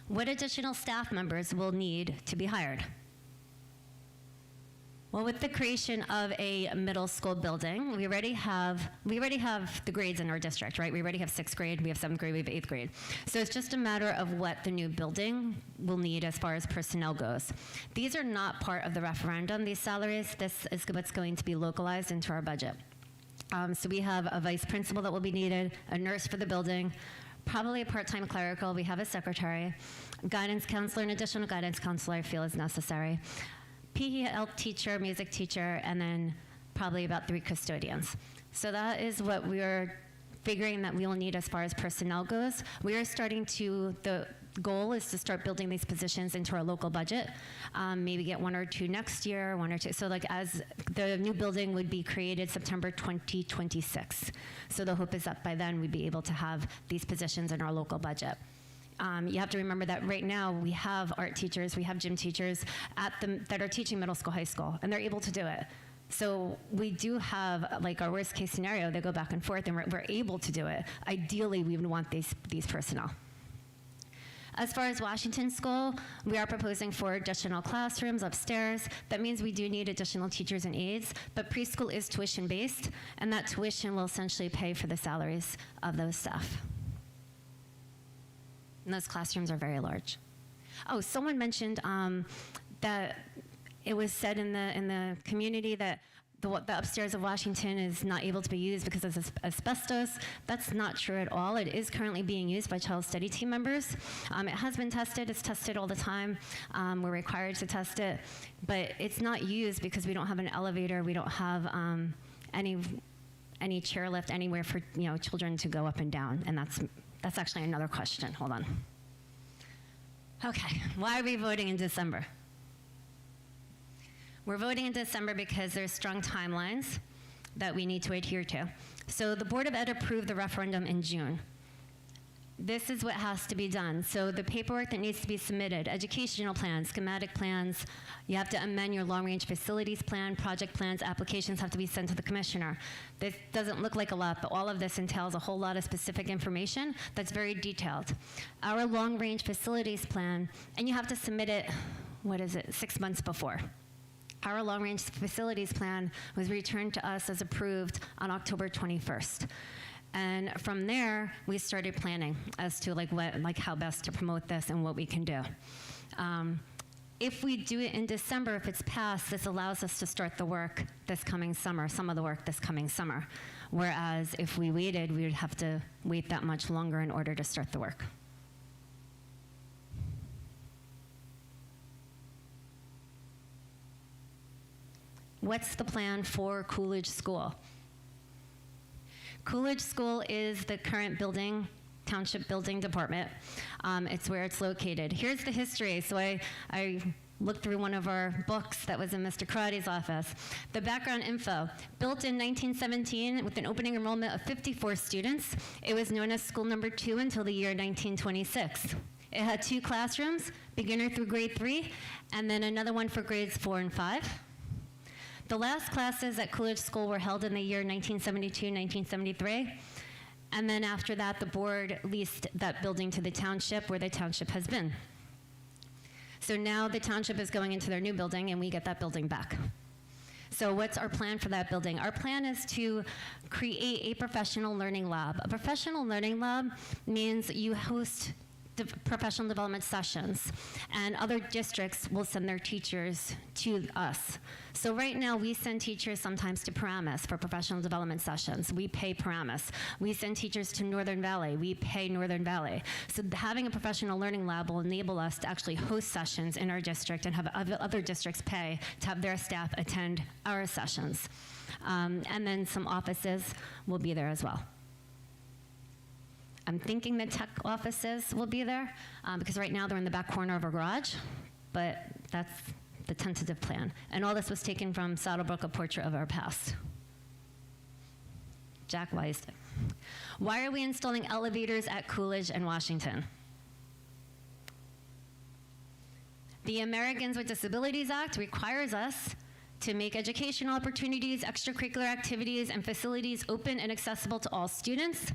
What additional staff members will need to be hired? Well, with the creation of a middle school building, we already have the grades in our district, right? We already have 6th grade, we have 7th grade, we have 8th grade. So it's just a matter of what the new building will need as far as personnel goes. These are not part of the referendum, these salaries. This is what's going to be localized into our budget. So we have a vice principal that will be needed, a nurse for the building, probably a part-time clerical, we have a secretary, guidance counselor, an additional guidance counselor I feel is necessary, PE health teacher, music teacher, and then probably about 3 custodians. So that is what we are figuring that we will need as far as personnel goes. We are starting to, the goal is to start building these positions into our local budget, maybe get 1 or 2 next year, 1 or 2. So like as the new building would be created September 2026. So the hope is that by then we'd be able to have these positions in our local budget. You have to remember that right now we have art teachers, we have gym teachers that are teaching middle school, high school, and they're able to do it. So we do have, like our worst case scenario, they go back and forth and we're able to do it. Ideally, we would want these personnel. As far as Washington School, we are proposing 4 additional classrooms upstairs. That means we do need additional teachers and aides, but preschool is tuition-based, and that tuition will essentially pay for the salaries of those staff. And those classrooms are very large. Oh, someone mentioned that it was said in the community that the upstairs of Washington is not able to be used because of asbestos. That's not true at all. It is currently being used by child study team members. It has been tested. It's tested all the time. We're required to test it, but it's not used because we don't have an elevator. We don't have any chairlift anywhere for children to go up and down, and that's actually another question. Hold on. Okay, why are we voting in December? We're voting in December because there's strong timelines that we need to adhere to. So the Board of Ed approved the referendum in June. This is what has to be done. So the paperwork that needs to be submitted, educational plans, schematic plans, you have to amend your long-range facilities plan, project plans, applications have to be sent to the commissioner. This doesn't look like a lot, but all of this entails a whole lot of specific information that's very detailed. Our long-range facilities plan, and you have to submit it, 6 months before. Our long-range facilities plan was returned to us as approved on October 21st. And from there, we started planning as to how best to promote this and what we can do. If we do it in December, if it's passed, this allows us to start the work this coming summer, some of the work this coming summer. Whereas if we waited, we would have to wait that much longer in order to start the work. What's the plan for Coolidge School? Coolidge School is the current building, township building department. It's where it's located. Here's the history. So I looked through one of our books that was in Mr. Karate's office. The background info, built in 1917 with an opening enrollment of 54 students. It was known as School Number 2 until the year 1926. It had 2 classrooms, beginner through grade 3, and then another one for grades 4 and 5. The last classes at Coolidge School were held in the year 1972, 1973. And then after that, the board leased that building to the township, where the township has been. So now the township is going into their new building, and we get that building back. So what's our plan for that building? Our plan is to create a professional learning lab. A professional learning lab means you host professional development sessions, and other districts will send their teachers to us. So right now, we send teachers sometimes to Paramus for professional development sessions. We pay Paramus. We send teachers to Northern Valley. We pay Northern Valley. So having a professional learning lab will enable us to actually host sessions in our district and have other districts pay to have their staff attend our sessions. And then some offices will be there as well. I'm thinking the tech offices will be there because right now they're in the back corner of a garage, but that's the tentative plan. And all this was taken from Saddlebrook, A Portrait of Our Past. Jack Weisden. Why are we installing elevators at Coolidge and Washington? The Americans with Disabilities Act requires us to make educational opportunities, extracurricular activities, and facilities open and accessible to all students.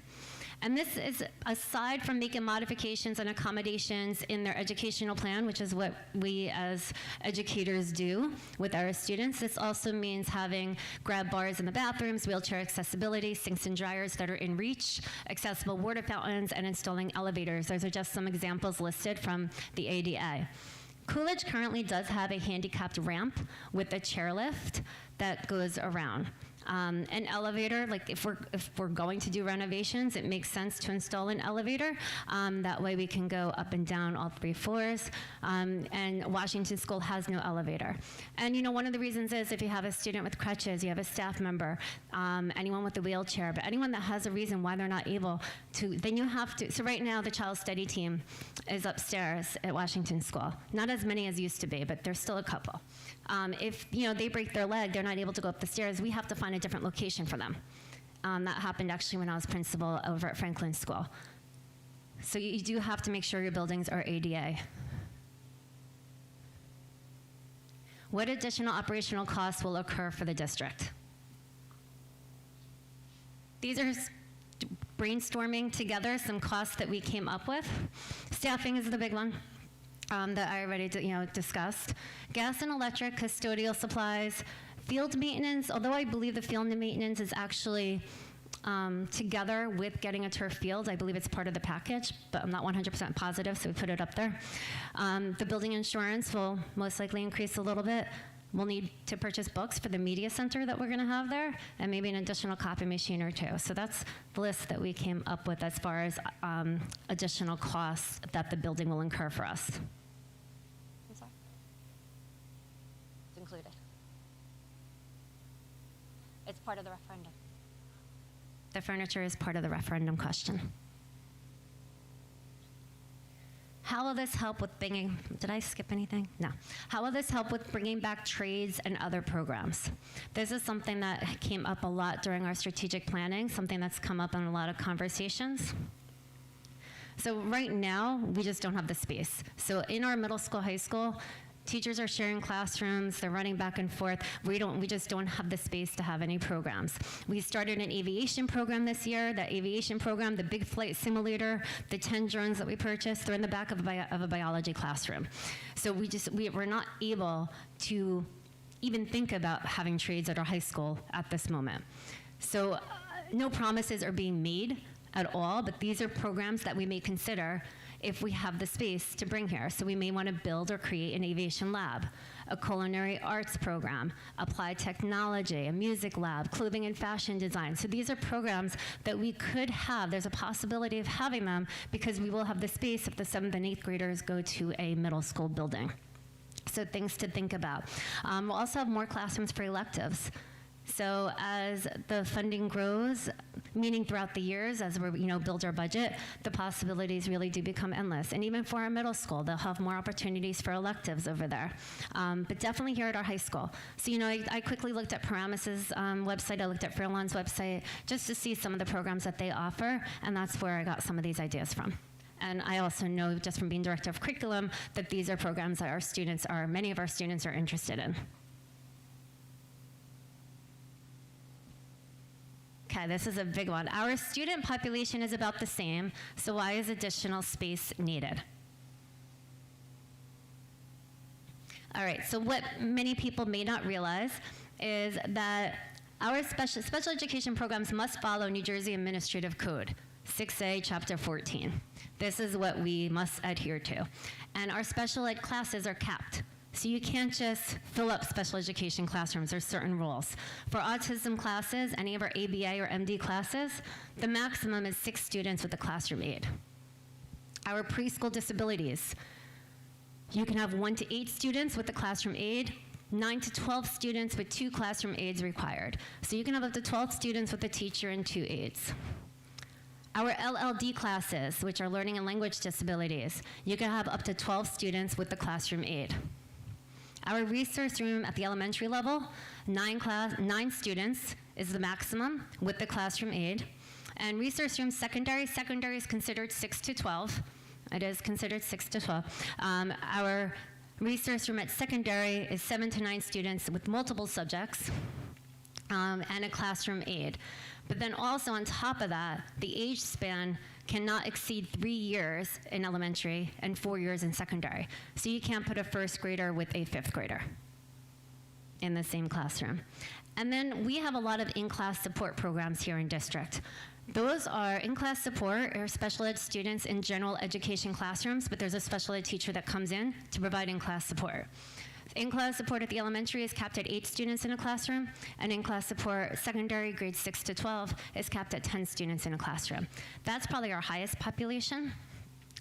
And this is aside from making modifications and accommodations in their educational plan, which is what we as educators do with our students. This also means having grab bars in the bathrooms, wheelchair accessibility, sinks and dryers that are in reach, accessible water fountains, and installing elevators. Those are just some examples listed from the ADA. Coolidge currently does have a handicapped ramp with a chairlift that goes around. An elevator, like if we're going to do renovations, it makes sense to install an elevator. That way we can go up and down all 3 floors. And Washington School has no elevator. And one of the reasons is if you have a student with crutches, you have a staff member, anyone with a wheelchair, but anyone that has a reason why they're not able to, then you have to. So right now the child study team is upstairs at Washington School. Not as many as used to be, but there's still a couple. If they break their leg, they're not able to go up the stairs, we have to find a different location for them. That happened actually when I was principal over at Franklin School. So you do have to make sure your buildings are ADA. What additional operational costs will occur for the district? These are brainstorming together some costs that we came up with. Staffing is the big one that I already discussed. Gas and electric, custodial supplies, field maintenance, although I believe the field maintenance is actually together with getting a turf field. I believe it's part of the package, but I'm not 100% positive, so we put it up there. The building insurance will most likely increase a little bit. We'll need to purchase books for the media center that we're going to have there, and maybe an additional copy machine or two. So that's the list that we came up with as far as additional costs that the building will incur for us. I'm sorry. It's included. It's part of the referendum. The furniture is part of the referendum question. How will this help with bringing, did I skip anything? No. How will this help with bringing back trades and other programs? This is something that came up a lot during our strategic planning, something that's come up in a lot of conversations. So right now, we just don't have the space. So in our middle school, high school, teachers are sharing classrooms, they're running back and forth. We just don't have the space to have any programs. We started an aviation program this year. That aviation program, the big flight simulator, the 10 drones that we purchased, they're in the back of a biology classroom. So we're not able to even think about having trades at our high school at this moment. So no promises are being made at all, but these are programs that we may consider if we have the space to bring here. So we may want to build or create an aviation lab, a culinary arts program, applied technology, a music lab, clothing and fashion design. So these are programs that we could have. There's a possibility of having them because we will have the space if the 7th and 8th graders go to a middle school building. So things to think about. We'll also have more classrooms for electives. So as the funding grows, meaning throughout the years, as we build our budget, the possibilities really do become endless. And even for our middle school, they'll have more opportunities for electives over there. But definitely here at our high school. So I quickly looked at Paramis's website, I looked at Fairlawn's website, just to see some of the programs that they offer, and that's where I got some of these ideas from. And I also know, just from being director of curriculum, that these are programs that many of our students are interested in. Okay, this is a big one. Our student population is about the same, so why is additional space needed? All right, so what many people may not realize is that our special education programs must follow New Jersey Administrative Code, 6A, Chapter 14. This is what we must adhere to. And our special ed classes are capped. So you can't just fill up special education classrooms. There's certain rules. For autism classes, any of our ABA or MD classes, the maximum is 6 students with a classroom aide. Our preschool disabilities, you can have 1 to 8 students with a classroom aide, 9 to 12 students with 2 classroom aides required. So you can have up to 12 students with a teacher and 2 aides. Our LLD classes, which are learning and language disabilities, you can have up to 12 students with the classroom aide. Our resource room at the elementary level, 9 students is the maximum with the classroom aide. And resource room secondary is considered 6 to 12. It is considered 6 to 12. Our resource room at secondary is 7 to 9 students with multiple subjects and a classroom aide. But then also on top of that, the age span cannot exceed 3 years in elementary and 4 years in secondary. So you can't put a 1st grader with a 5th grader in the same classroom. And then we have a lot of in-class support programs here in district. Those are in-class support or special ed students in general education classrooms, but there's a special ed teacher that comes in to provide in-class support. In-class support at the elementary is capped at 8 students in a classroom, and in-class support secondary, grades 6 to 12, is capped at 10 students in a classroom. That's probably our highest population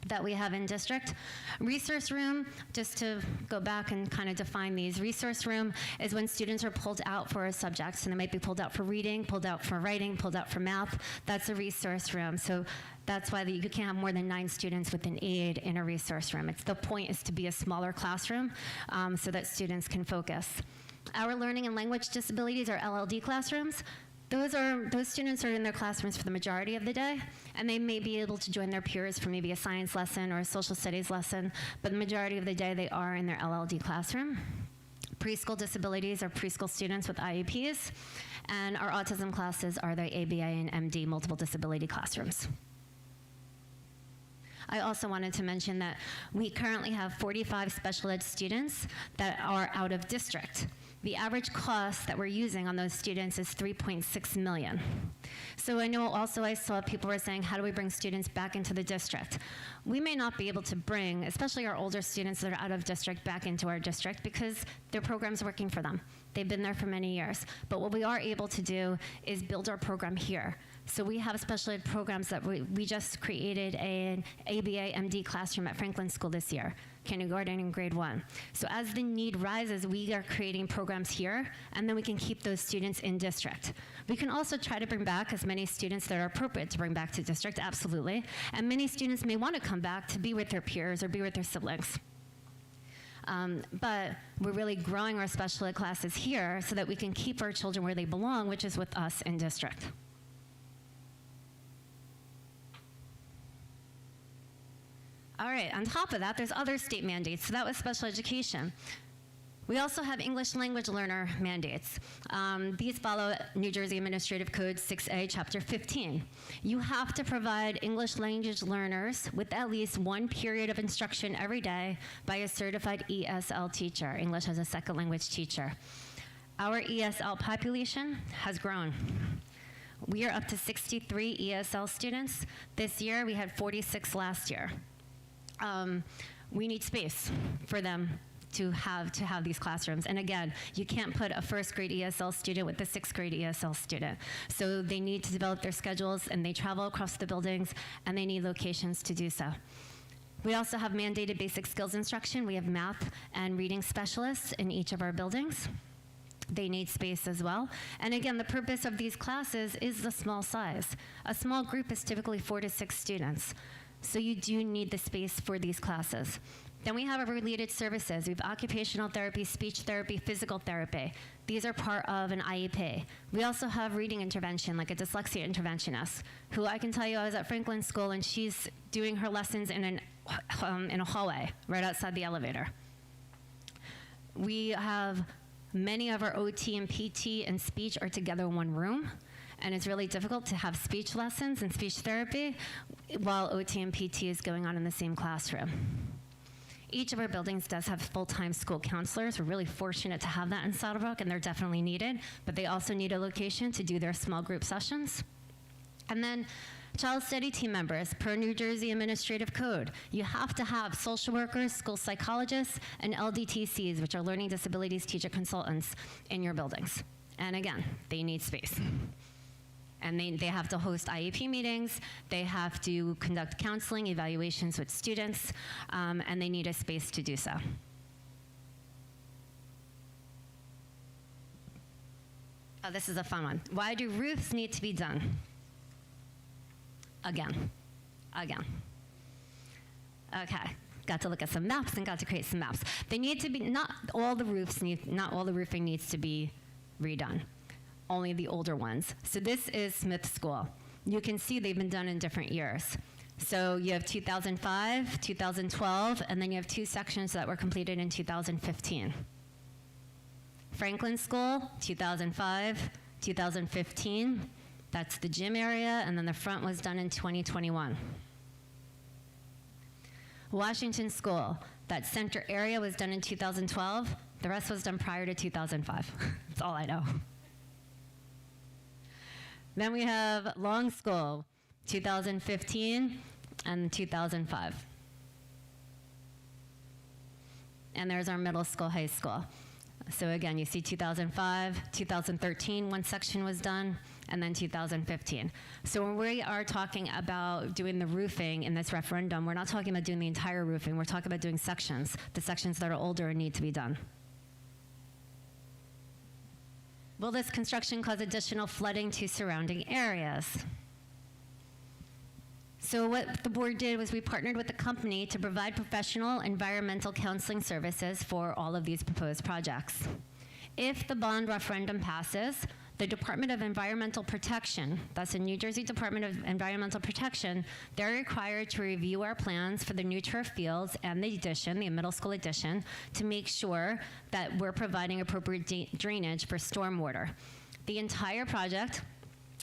that we have in district. Resource room, just to go back and kind of define these, resource room is when students are pulled out for a subject, so they might be pulled out for reading, pulled out for writing, pulled out for math. That's a resource room. So that's why you can't have more than 9 students with an aide in a resource room. The point is to be a smaller classroom so that students can focus. Our learning and language disabilities are LLD classrooms. Those students are in their classrooms for the majority of the day, and they may be able to join their peers for maybe a science lesson or a social studies lesson, but the majority of the day they are in their LLD classroom. Preschool disabilities are preschool students with IEPs, and our autism classes are the ABA and MD multiple disability classrooms. I also wanted to mention that we currently have 45 special ed students that are out of district. The average cost that we're using on those students is $3.6 million. So I know also I saw people were saying, how do we bring students back into the district? We may not be able to bring, especially our older students that are out of district, back into our district because their program's working for them. They've been there for many years. But what we are able to do is build our program here. So we have special ed programs that we just created an ABA MD classroom at Franklin School this year, kindergarten and grade 1. So as the need rises, we are creating programs here, and then we can keep those students in district. We can also try to bring back as many students that are appropriate to bring back to district, absolutely. And many students may want to come back to be with their peers or be with their siblings. But we're really growing our special ed classes here so that we can keep our children where they belong, which is with us in district. All right, on top of that, there's other state mandates. So that was special education. We also have English language learner mandates. These follow New Jersey Administrative Code 6A, Chapter 15. You have to provide English language learners with at least one period of instruction every day by a certified ESL teacher, English as a second language teacher. Our ESL population has grown. We are up to 63 ESL students. This year, we had 46 last year. We need space for them to have these classrooms. And again, you can't put a first grade ESL student with a sixth grade ESL student. So they need to develop their schedules, and they travel across the buildings, and they need locations to do so. We also have mandated basic skills instruction. We have math and reading specialists in each of our buildings. They need space as well. And again, the purpose of these classes is the small size. A small group is typically 4 to 6 students. So you do need the space for these classes. Then we have our related services. We have occupational therapy, speech therapy, physical therapy. These are part of an IEP. We also have reading intervention, like a dyslexia interventionist, who I can tell you I was at Franklin School, and she's doing her lessons in a hallway right outside the elevator. We have many of our OT and PT and speech are together in one room. And it's really difficult to have speech lessons and speech therapy while OT and PT is going on in the same classroom. Each of our buildings does have full-time school counselors. We're really fortunate to have that in Saddlebrook, and they're definitely needed, but they also need a location to do their small group sessions. And then child study team members, per New Jersey Administrative Code. You have to have social workers, school psychologists, and LDTCs, which are learning disabilities teacher consultants, in your buildings. And again, they need space. And they have to host IEP meetings, they have to conduct counseling, evaluations with students, and they need a space to do so. Oh, this is a fun one. Why do roofs need to be done? Again. Okay, got to look at some maps and got to create some maps. They need to be, not all the roofing needs to be redone. Only the older ones. So this is Smith School. You can see they've been done in different years. So you have 2005, 2012, and then you have 2 sections that were completed in 2015. Franklin School, 2005, 2015. That's the gym area, and then the front was done in 2021. Washington School, that center area was done in 2012. The rest was done prior to 2005. That's all I know. Then we have Long School, 2015 and 2005. And there's our middle school, high school. So again, you see 2005, 2013, one section was done, and then 2015. So when we are talking about doing the roofing in this referendum, we're not talking about doing the entire roofing, we're talking about doing sections, the sections that are older and need to be done. Will this construction cause additional flooding to surrounding areas? So what the board did was we partnered with the company to provide professional environmental counseling services for all of these proposed projects. If the bond referendum passes, the Department of Environmental Protection, that's the New Jersey Department of Environmental Protection, they're required to review our plans for the new turf fields and the addition, the middle school addition, to make sure that we're providing appropriate drainage for stormwater. The entire project,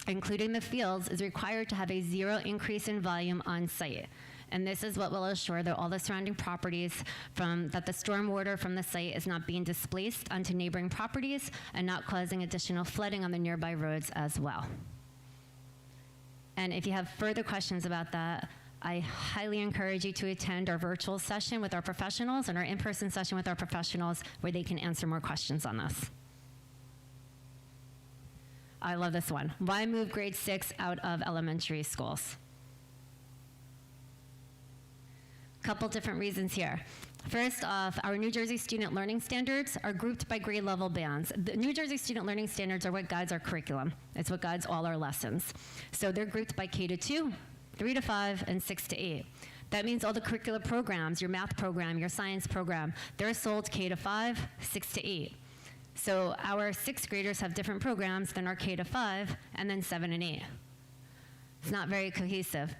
including the fields, is required to have a 0 increase in volume on site. And this is what will assure that all the surrounding properties that the stormwater from the site is not being displaced onto neighboring properties and not causing additional flooding on the nearby roads as well. And if you have further questions about that, I highly encourage you to attend our virtual session with our professionals and our in-person session with our professionals where they can answer more questions on this. I love this one. Why move grade 6 out of elementary schools? Couple different reasons here. First off, our New Jersey student learning standards are grouped by grade level bands. The New Jersey student learning standards are what guides our curriculum. It's what guides all our lessons. So they're grouped by K to 2, 3 to 5, and 6 to 8. That means all the curricular programs, your math program, your science program, they're sold K to 5, 6 to 8. So our 6th graders have different programs than our K to 5, and then 7 and 8. It's not very cohesive.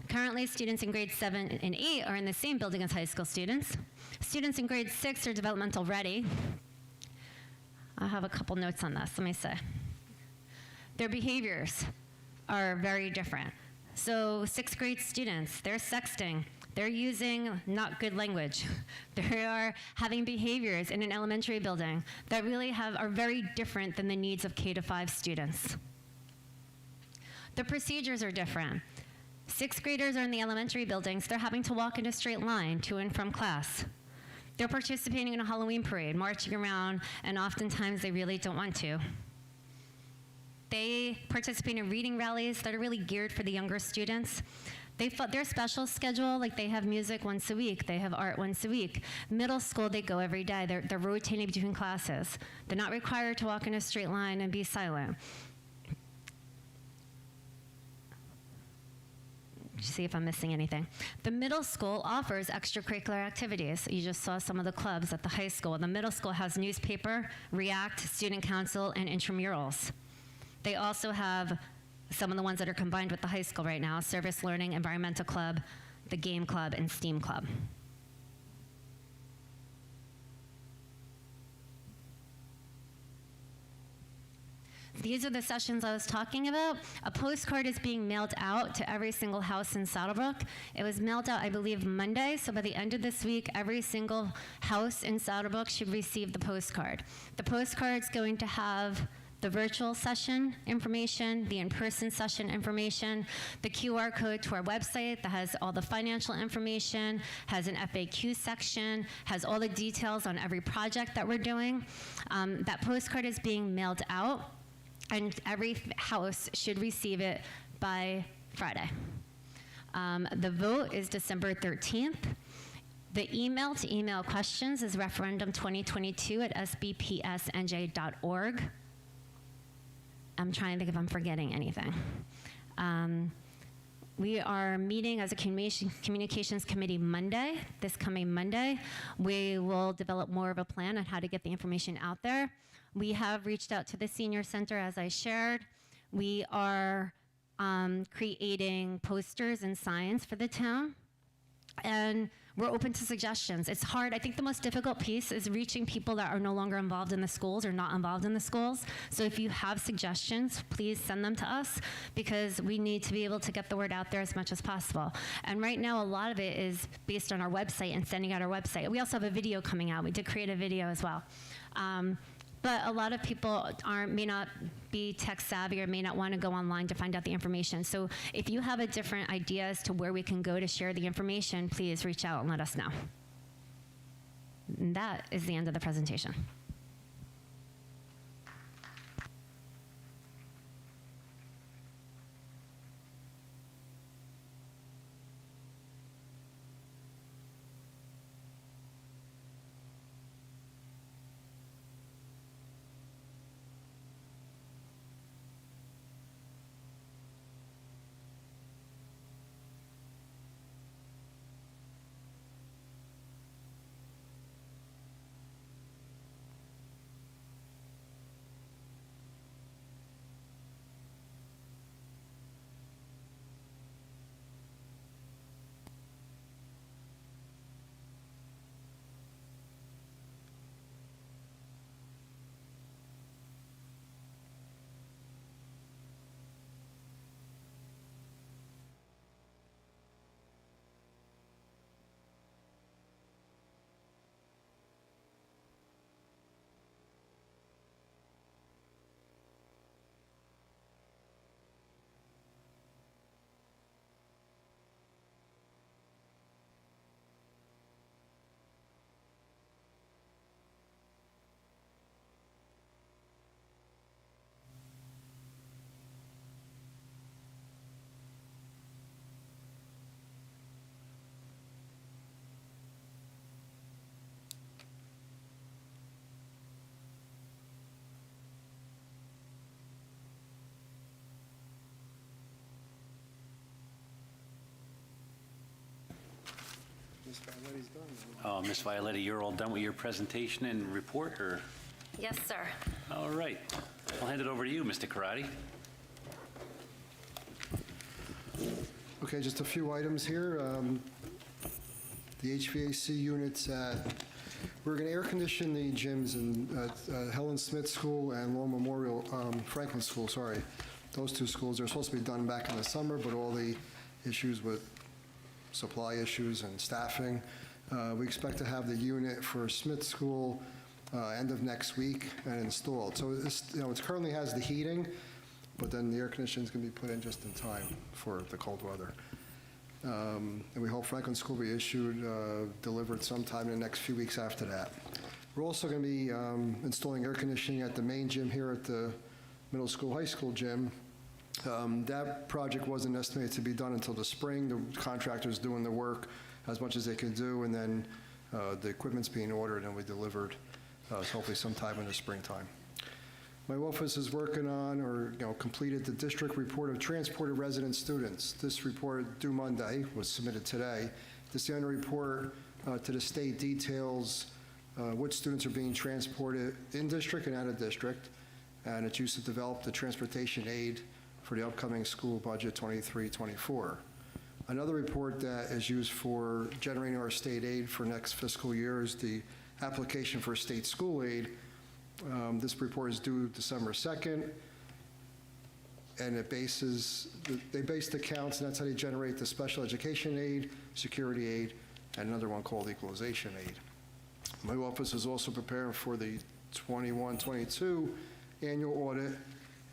Currently, students in grades 7 and 8 are in the same building as high school students. Students in grade 6 are developmental ready. I have a couple notes on this, let me say. Their behaviors are very different. So 6th grade students, they're sexting. They're using not good language. They are having behaviors in an elementary building that really are very different than the needs of K to 5 students. The procedures are different. 6th graders are in the elementary buildings. They're having to walk in a straight line to and from class. They're participating in a Halloween parade, marching around, and oftentimes they really don't want to. They participate in reading rallies that are really geared for the younger students. Their special schedule, like they have music once a week, they have art once a week. Middle school, they go every day. They're rotating between classes. They're not required to walk in a straight line and be silent. See if I'm missing anything. The middle school offers extracurricular activities. You just saw some of the clubs at the high school. The middle school has newspaper, React, student council, and intramurals. They also have some of the ones that are combined with the high school right now: service learning, environmental club, the game club, and STEAM club. These are the sessions I was talking about. A postcard is being mailed out to every single house in Saddlebrook. It was mailed out, I believe, Monday, so by the end of this week, every single house in Saddlebrook should receive the postcard. The postcard's going to have the virtual session information, the in-person session information, the QR code to our website that has all the financial information, has an FAQ section, has all the details on every project that we're doing. That postcard is being mailed out, and every house should receive it by Friday. The vote is December 13th. The email to email questions is referendum2022@sbpsnj.org. I'm trying to think if I'm forgetting anything. We are meeting as a communications committee Monday, this coming Monday. We will develop more of a plan on how to get the information out there. We have reached out to the senior center, as I shared. We are creating posters and signs for the town, and we're open to suggestions. It's hard. I think the most difficult piece is reaching people that are no longer involved in the schools or not involved in the schools. So if you have suggestions, please send them to us, because we need to be able to get the word out there as much as possible. And right now, a lot of it is based on our website and sending out our website. We also have a video coming out. We did create a video as well. But a lot of people may not be tech savvy or may not want to go online to find out the information. So if you have a different idea as to where we can go to share the information, please reach out and let us know. And that is the end of the presentation. Oh, Ms. Violetti, you're all done with your presentation and report, or? Yes, sir. All right. I'll hand it over to you, Mr. Karati. Okay, just a few items here. The HVAC units we're going to air condition the gyms at Helen Smith School and Law Memorial, Franklin School, sorry. Those two schools, they're supposed to be done back in the summer, but all the issues with supply issues and staffing. We expect to have the unit for Smith School end of next week and installed. So it currently has the heating, but then the air conditioning is going to be put in just in time for the cold weather. And we hope Franklin School will be delivered sometime in the next few weeks after that. We're also going to be installing air conditioning at the main gym here at the middle school, high school gym. That project wasn't estimated to be done until the spring. The contractor's doing the work as much as they can do, and then the equipment's being ordered and we delivered hopefully sometime in the springtime. My office is working on, or completed the district report of transported resident students. This report due Monday was submitted today. This annual report to the state details which students are being transported in district and out of district, and it's used to develop the transportation aid for the upcoming school budget 23-24. Another report that is used for generating our state aid for next fiscal year is the application for state school aid. This report is due December 2nd, and they base the counts, and that's how they generate the special education aid, security aid, and another one called equalization aid. My office is also preparing for the 21-22 annual audit,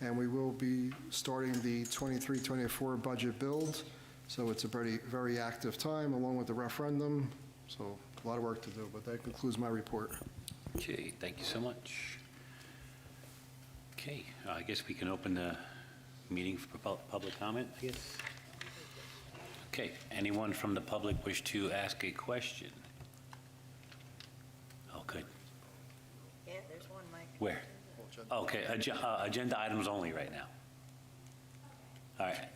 and we will be starting the 23-24 budget build. So it's a very, very active time, along with the referendum. So a lot of work to do, but that concludes my report. Okay, thank you so much. Okay, I guess we can open the meeting for public comment, I guess. Okay, anyone from the public wish to ask a question? Oh, good. Yeah, there's one, Mike. Where? Okay, agenda items only right now. All right.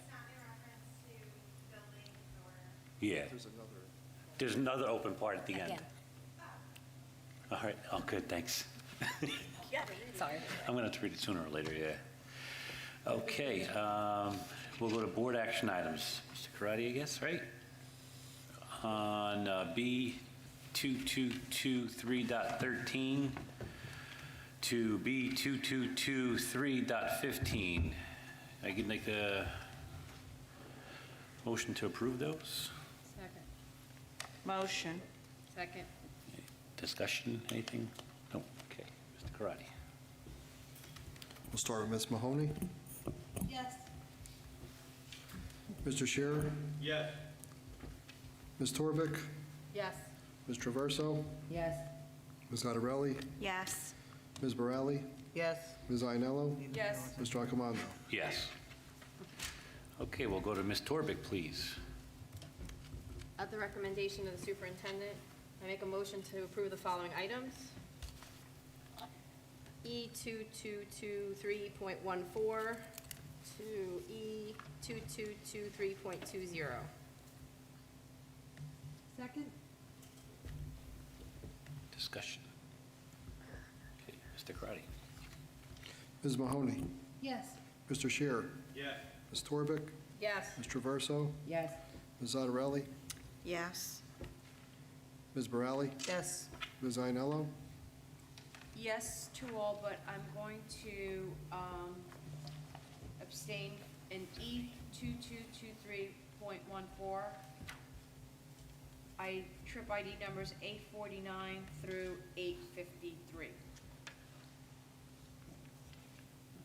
Yeah. There's another open part at the end. All right, oh, good, thanks. Yeah, sorry. I'm going to have to read it sooner or later, yeah. Okay, we'll go to board action items. Mr. Karati, I guess, right? On B2223.13 to B2223.15. I can make a motion to approve those? Second. Motion. Second. Discussion, anything? No, okay. Mr. Karati. We'll start with Ms. Mahoney. Yes. Mr. Scherer? Yes. Ms. Torvik? Yes. Ms. Traverso? Yes. Ms. Otterelli? Yes. Ms. Borelli? Yes. Ms. Ianello? Yes. Mr. Accomando? Yes. Okay, we'll go to Ms. Torvik, please. At the recommendation of the superintendent, I make a motion to approve the following items. E2223.14 to E2223.20. Second. Discussion. Okay, Mr. Karati. Ms. Mahoney? Yes. Mr. Scherer? Yes. Ms. Torvik? Yes. Ms. Traverso? Yes. Ms. Otterelli? Yes. Ms. Borelli? Yes. Ms. Ianello? Yes to all, but I'm going to abstain in E2223.14. Trip ID numbers 849 through 853.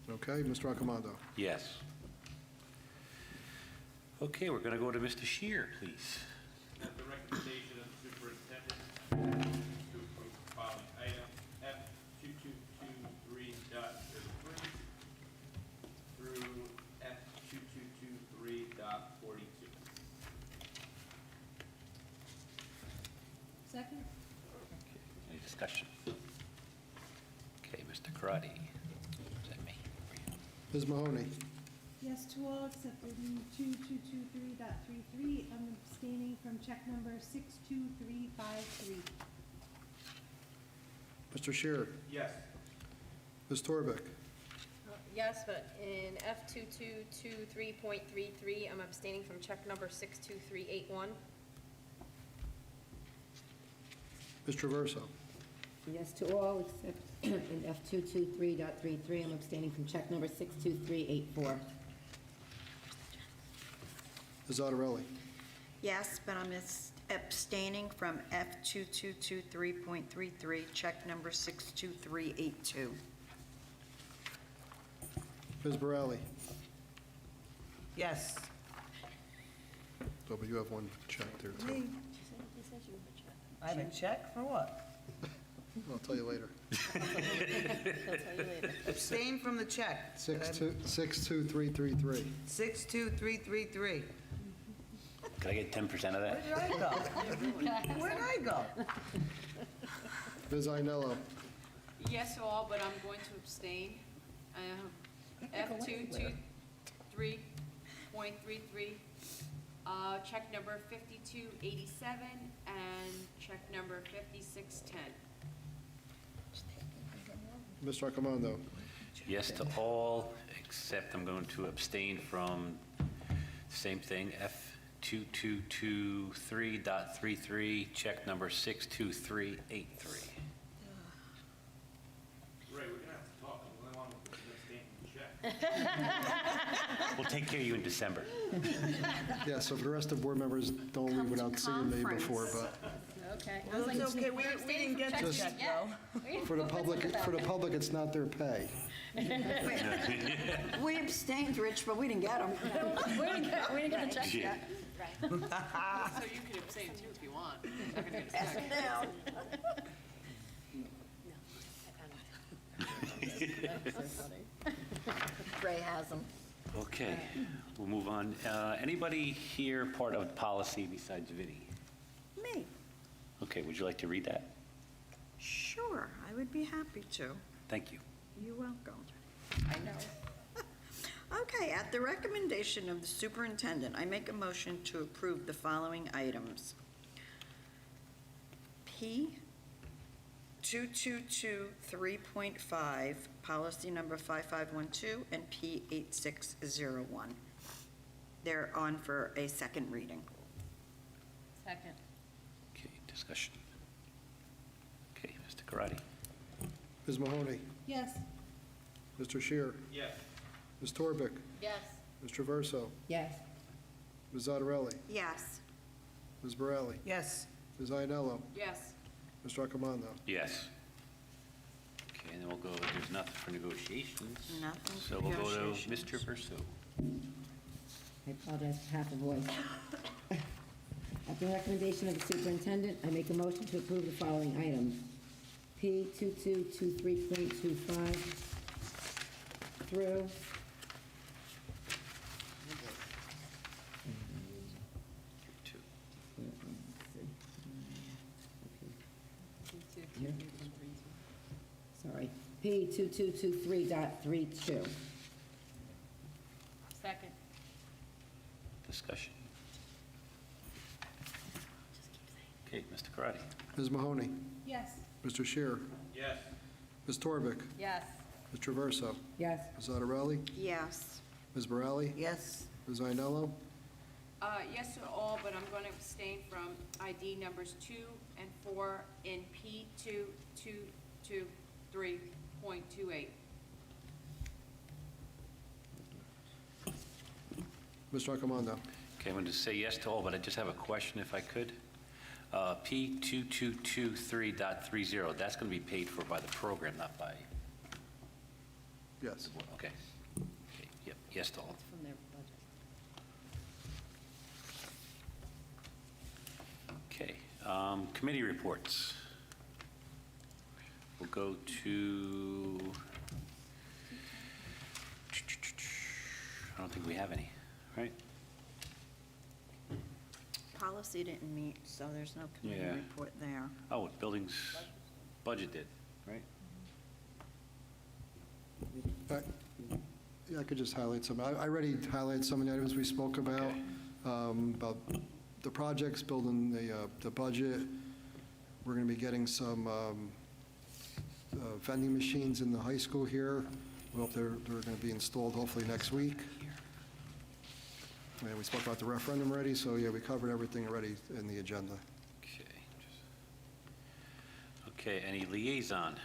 Okay, Mr. Accomando? Yes. Okay, we're going to go to Mr. Scheer, please. At the recommendation of the superintendent to approve the following item, F2223.33 through F2223.42. Second. Any discussion? Okay, Mr. Karati. Is that me? Ms. Mahoney? Yes to all except for 2223.33. I'm abstaining from check number 62353. Mr. Shearer? Yes. Ms. Torbeck? Yes, but in F2223.33, I'm abstaining from check number 62381. Ms. Traverso? Yes to all, except in F223.33, I'm abstaining from check number 62384. Ms. Ottaveli? Yes, but I'm abstaining from F2223.33, check number 62382. Ms. Borelli? Yes. Oh, but you have one check there, too. I have a check for what? I'll tell you later. Abstain from the check. 62333. 62333. Could I get 10% of that? Where did I go? Where did I go? Ms. Ainello? Yes to all, but I'm going to abstain. F223.33, check number 5287, and check number 5610. Mr. Accomando? Yes to all, except I'm going to abstain from the same thing, F2223.33, check number 62383. Ray, we're gonna have to talk. The only one with the abstaining check. We'll take care of you in December. Yeah, so for the rest of the board members, don't leave without seeing me before, but Okay. Well, it's okay, we didn't get the Just- check, though. for the public, it's not their pay. We abstained, Rich, but we didn't get them. We didn't get the check Yeah. yet. So you can abstain too if you want. Not gonna get a Pass second. them down. Ray has them. Okay, we'll move on. Anybody here part of policy besides Vinnie? Me? Okay, would you like to read that? Sure, I would be happy to. Thank you. You're welcome. I know. Okay, at the recommendation of the superintendent, I make a motion to approve the following items. P 2223.5, policy number 5512, and P 8601. They're on for a second reading. Second. Okay, discussion. Okay, Mr. Karati. Ms. Mahoney? Yes. Mr. Shearer? Yes. Ms. Torbeck? Yes. Ms. Traverso? Yes. Ms. Ottaveli? Yes. Ms. Borelli? Yes. Ms. Ainello? Yes. Mr. Accomando? Yes. Okay, and then we'll go, there's nothing for negotiations. Nothing So for we'll go to negotiations. Mr. Verso. I apologize for half a voice. At the recommendation of the superintendent, I make a motion to approve the following items. P 2223.25 through sorry, P 2223.32. Second. Discussion. Okay, Mr. Karati. Ms. Mahoney? Yes. Mr. Shearer? Yes. Ms. Torbeck? Yes. Ms. Traverso? Yes. Ms. Ottaveli? Yes. Ms. Borelli? Yes. Ms. Ainello? Yes to all, but I'm going to abstain from ID numbers 2 and 4 in P2223.28. Mr. Accomando? Okay, I'm going to say yes to all, but I just have a question if I could. P2223.30, that's going to be paid for by the program, not by, Yes. okay. Okay, yep, yes to all. From their budget. Okay, committee reports. We'll go to, I don't think we have any, right? Policy didn't meet, so there's no committee Yeah. report there. Oh, buildings, budget did, right? Yeah, I could just highlight some. I already highlighted some of the items we spoke about the projects, building the budget. We're going to be getting some vending machines in the high school here. We hope they're going to be installed hopefully next week. And we spoke about the referendum already, so yeah, we covered everything already in the agenda. Okay, any liaison?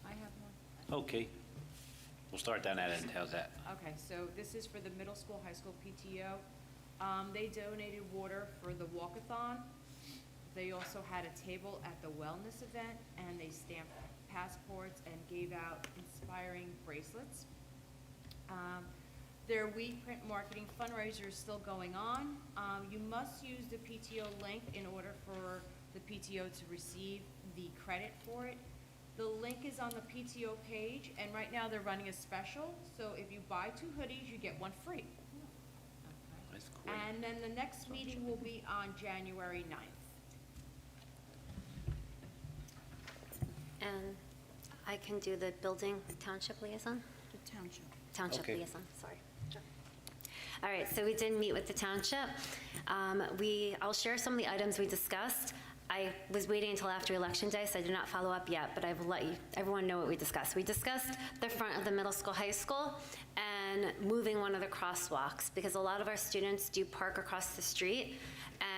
I have one. Okay. We'll start down that end. How's that? Okay, so this is for the middle school, high school PTO. They donated water for the walkathon. They also had a table at the wellness event, and they stamped passports and gave out inspiring bracelets. Their week print marketing fundraiser is still going on. You must use the PTO link in order for the PTO to receive the credit for it. The link is on the PTO page, and right now they're running a special, so if you buy 2 hoodies, you get 1 free. That's cool. And then the next meeting will be on January 9th. And I can do the building township liaison? The township. Township Okay. liaison, sorry. All right, so we did meet with the township. I'll share some of the items we discussed. I was waiting until after Election Day, so I did not follow up yet, but I will let everyone know what we discussed. We discussed the front of the middle school, high school, and moving one of the crosswalks, because a lot of our students do park across the street,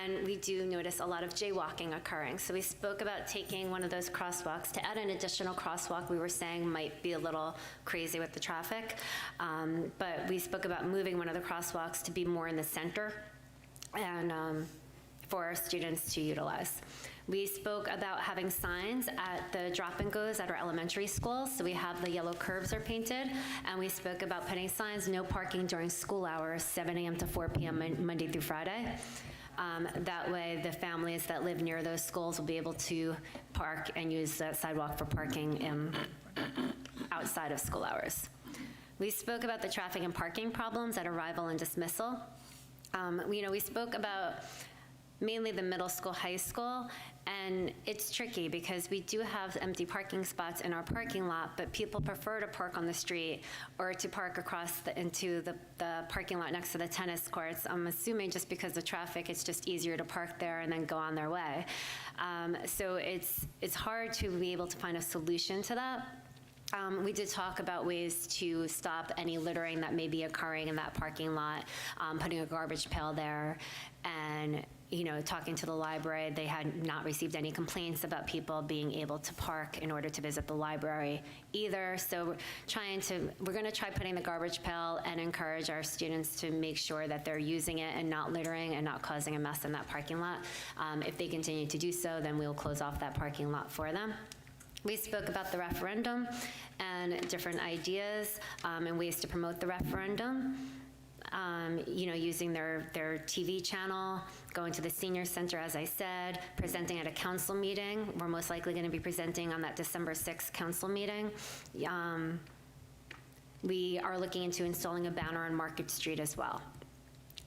and we do notice a lot of jaywalking occurring. So we spoke about taking one of those crosswalks. To add an additional crosswalk, we were saying might be a little crazy with the traffic, but we spoke about moving one of the crosswalks to be more in the center, and for our students to utilize. We spoke about having signs at the drop-and-goes at our elementary schools, so we have the yellow curves are painted, and we spoke about putting signs, no parking during school hours, 7 a.m. to 4 p.m. Monday through Friday. That way, the families that live near those schools will be able to park and use the sidewalk for parking outside of school hours. We spoke about the traffic and parking problems at arrival and dismissal. We spoke about mainly the middle school, high school, and it's tricky because we do have empty parking spots in our parking lot, but people prefer to park on the street or to park across into the parking lot next to the tennis courts. I'm assuming just because of traffic, it's just easier to park there and then go on their way. So it's hard to be able to find a solution to that. We did talk about ways to stop any littering that may be occurring in that parking lot, putting a garbage pail there, and talking to the library. They had not received any complaints about people being able to park in order to visit the library either. So we're going to try putting the garbage pail and encourage our students to make sure that they're using it and not littering and not causing a mess in that parking lot. If they continue to do so, then we'll close off that parking lot for them. We spoke about the referendum and different ideas and ways to promote the referendum. Using their TV channel, going to the senior center, as I said, presenting at a council meeting. We're most likely going to be presenting on that December 6th council meeting. We are looking into installing a banner on Market Street as well.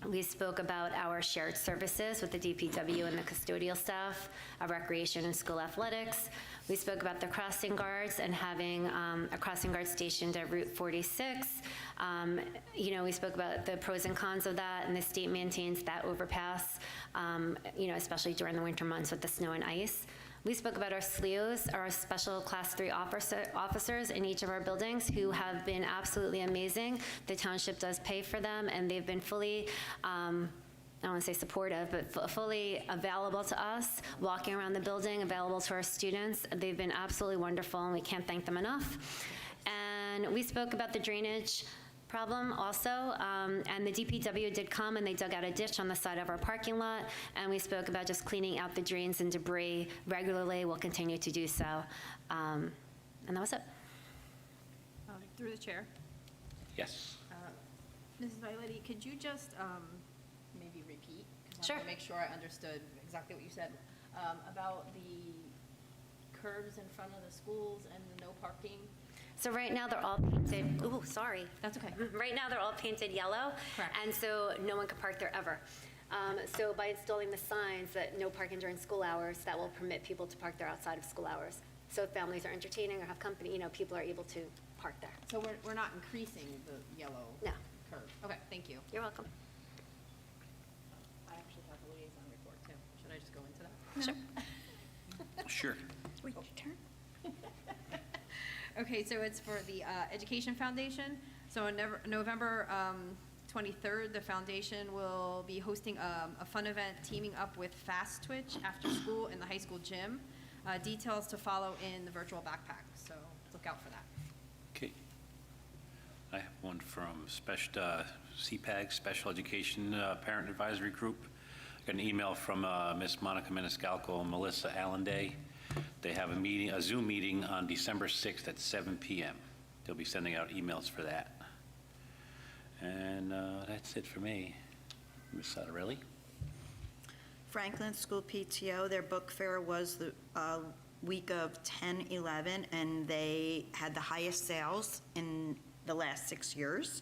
We spoke about our shared services with the DPW and the custodial staff, our recreation and school athletics. We spoke about the crossing guards and having a crossing guard stationed at Route 46. We spoke about the pros and cons of that, and the state maintains that overpass, especially during the winter months with the snow and ice. We spoke about our SLEOs, our Special Class 3 officers in each of our buildings who have been absolutely amazing. The township does pay for them, and they've been fully, I don't want to say supportive, but fully available to us, walking around the building, available to our students. They've been absolutely wonderful, and we can't thank them enough. And we spoke about the drainage problem also, and the DPW did come and they dug out a ditch on the side of our parking lot, and we spoke about just cleaning out the drains and debris regularly. We'll continue to do so, and that was it. Through the chair. Yes. Mrs. Violetti, could you just maybe repeat? 'Cause Sure. I want to make sure I understood exactly what you said about the curbs in front of the schools and the no parking. So right now they're all painted, ooh, sorry. That's okay. Right now they're all painted yellow. Correct. And so no one can park there ever. So by installing the signs that no parking during school hours, that will permit people to park there outside of school hours. So if families are entertaining or have company, people are able to park there. So we're not increasing the yellow No. curve? Okay, thank you. You're welcome. I actually have a liaison report too. Should I just go into that? Sure. Sure. Wait, your turn. Okay, so it's for the Education Foundation. So on November 23rd, the foundation will be hosting a fun event teaming up with Fast Twitch after school in the high school gym. Details to follow in the virtual backpack, so look out for that. Okay. I have one from CPAG, Special Education Parent Advisory Group. I got an email from Miss Monica Maniscalco and Melissa Allenday. They have a Zoom meeting on December 6th at 7 p.m. They'll be sending out emails for that. And that's it for me. Ms. Sattarelli? Franklin School PTO, their book fair was the week of 10/11, and they had the highest sales in the last 6 years.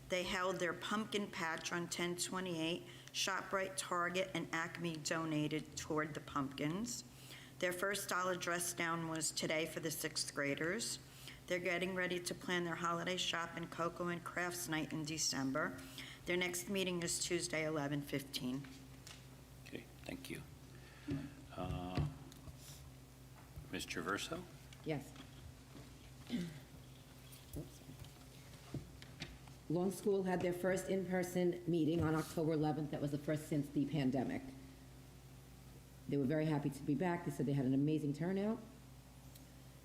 They held their pumpkin patch on 10/28. ShopRite, Target, and Acme donated toward the pumpkins. Their first dollar dress down was today for the 6th graders. They're getting ready to plan their holiday shop and cocoa and crafts night in December. Their next meeting is Tuesday, 11/15. Okay, thank you. Ms. Traverso? Yes. Long School had their first in-person meeting on October 11th. That was the first since the pandemic. They were very happy to be back. They said they had an amazing turnout.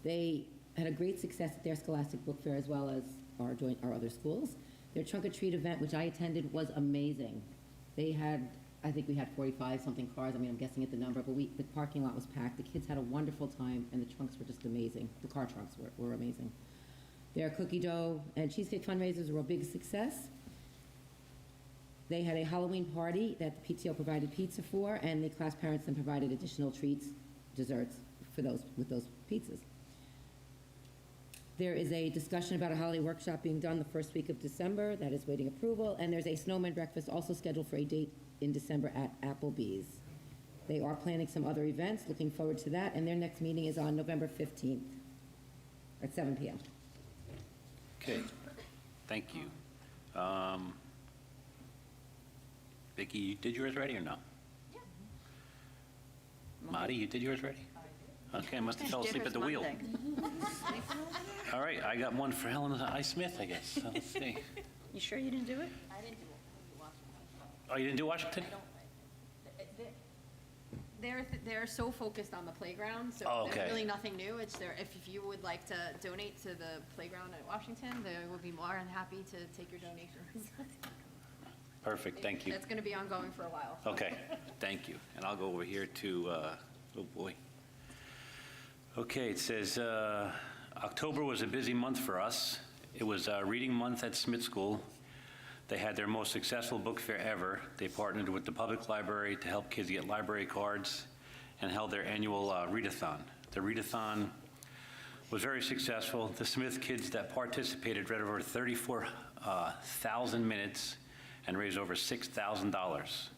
They had a great success at their Scholastic Book Fair as well as our other schools. Their Trunk or Treat event, which I attended, was amazing. They had, I think we had 45-something cars. I mean, I'm guessing at the number, but the parking lot was packed. The kids had a wonderful time, and the trunks were just amazing. The car trunks were amazing. Their cookie dough and cheesecake fundraisers were a big success. They had a Halloween party that the PTO provided pizza for, and the class parents then provided additional treats, desserts with those pizzas. There is a discussion about a holiday workshop being done the first week of December. That is waiting approval. And there's a snowman breakfast also scheduled for a date in December at Applebee's. They are planning some other events, looking forward to that, and their next meeting is on November 15th at 7 p.m. Okay, thank you. Vicki, you did yours ready or no? Yeah. Marty, you did yours ready? Okay, I must have fell asleep at the wheel. All right, I got one for Helen I. Smith, I guess. So let's see. You sure you didn't do it? I didn't do Washington. Oh, you didn't do Washington? They're so focused on the playground, so Oh, okay. there's really nothing new. It's there. If you would like to donate to the playground at Washington, they would be more than happy to take your donations. Perfect, thank you. That's going to be ongoing for a while. so. Okay, thank you. And I'll go over here to, oh boy. Okay, it says, October was a busy month for us. It was reading month at Smith School. They had their most successful book fair ever. They partnered with the public library to help kids get library cards and held their annual readathon. The readathon was very successful. The Smith kids that participated read over 34,000 minutes and raised over $6,000.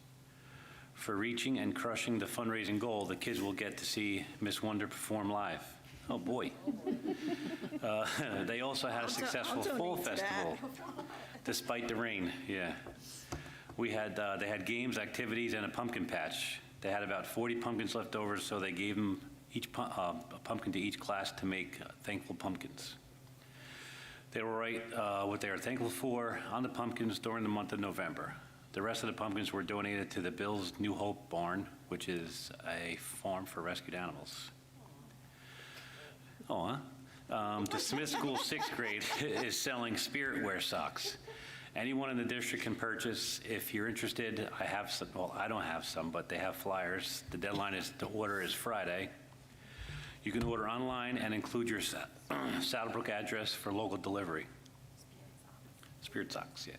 For reaching and crushing the fundraising goal, the kids will get to see Miss Wonder perform live. Oh, boy. They also had a successful fall festival, despite the rain, yeah. They had games, activities, and a pumpkin patch. They had about 40 pumpkins left over, so they gave them a pumpkin to each class to make thankful pumpkins. They will write what they are thankful for on the pumpkins during the month of November. The rest of the pumpkins were donated to the Bill's New Hope Barn, which is a farm for rescued animals. Oh, huh? The Smith School 6th grade is selling spirit wear socks. Anyone in the district can purchase. If you're interested, I have some, well, I don't have some, but they have flyers. The deadline to order is Friday. You can order online and include your Saddlebrook address for local delivery. Spirit socks, yeah.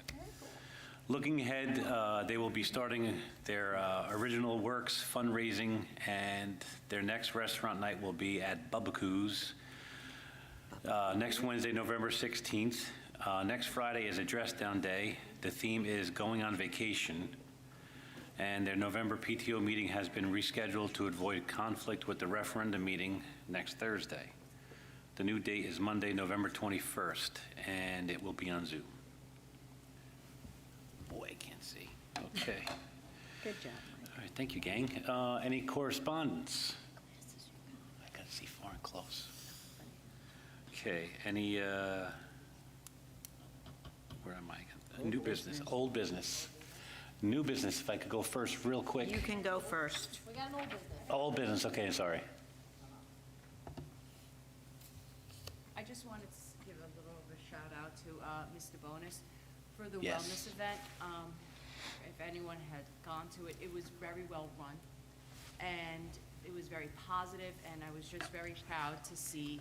Looking ahead, they will be starting their Original Works fundraising, and their next restaurant night will be at Bubba next Wednesday, November 16th. Next Friday is a dress down day. The theme is going on vacation. And their November PTO meeting has been rescheduled to avoid conflict with the referendum meeting next Thursday. The new date is Monday, November 21st, and it will be on Zoom. Boy, I can't see. Okay. Good job. All right, thank you, gang. Any correspondence? I gotta see far and close. Okay, any, where am I? New business, old business. New business, if I could go first real quick. You can go first. We got an old business. Old business, okay, sorry. I just wanted to give a little of a shout out to Mr. Bonus for the Yes. wellness event. If anyone had gone to it, it was very well run, and it was very positive, and I was just very proud to see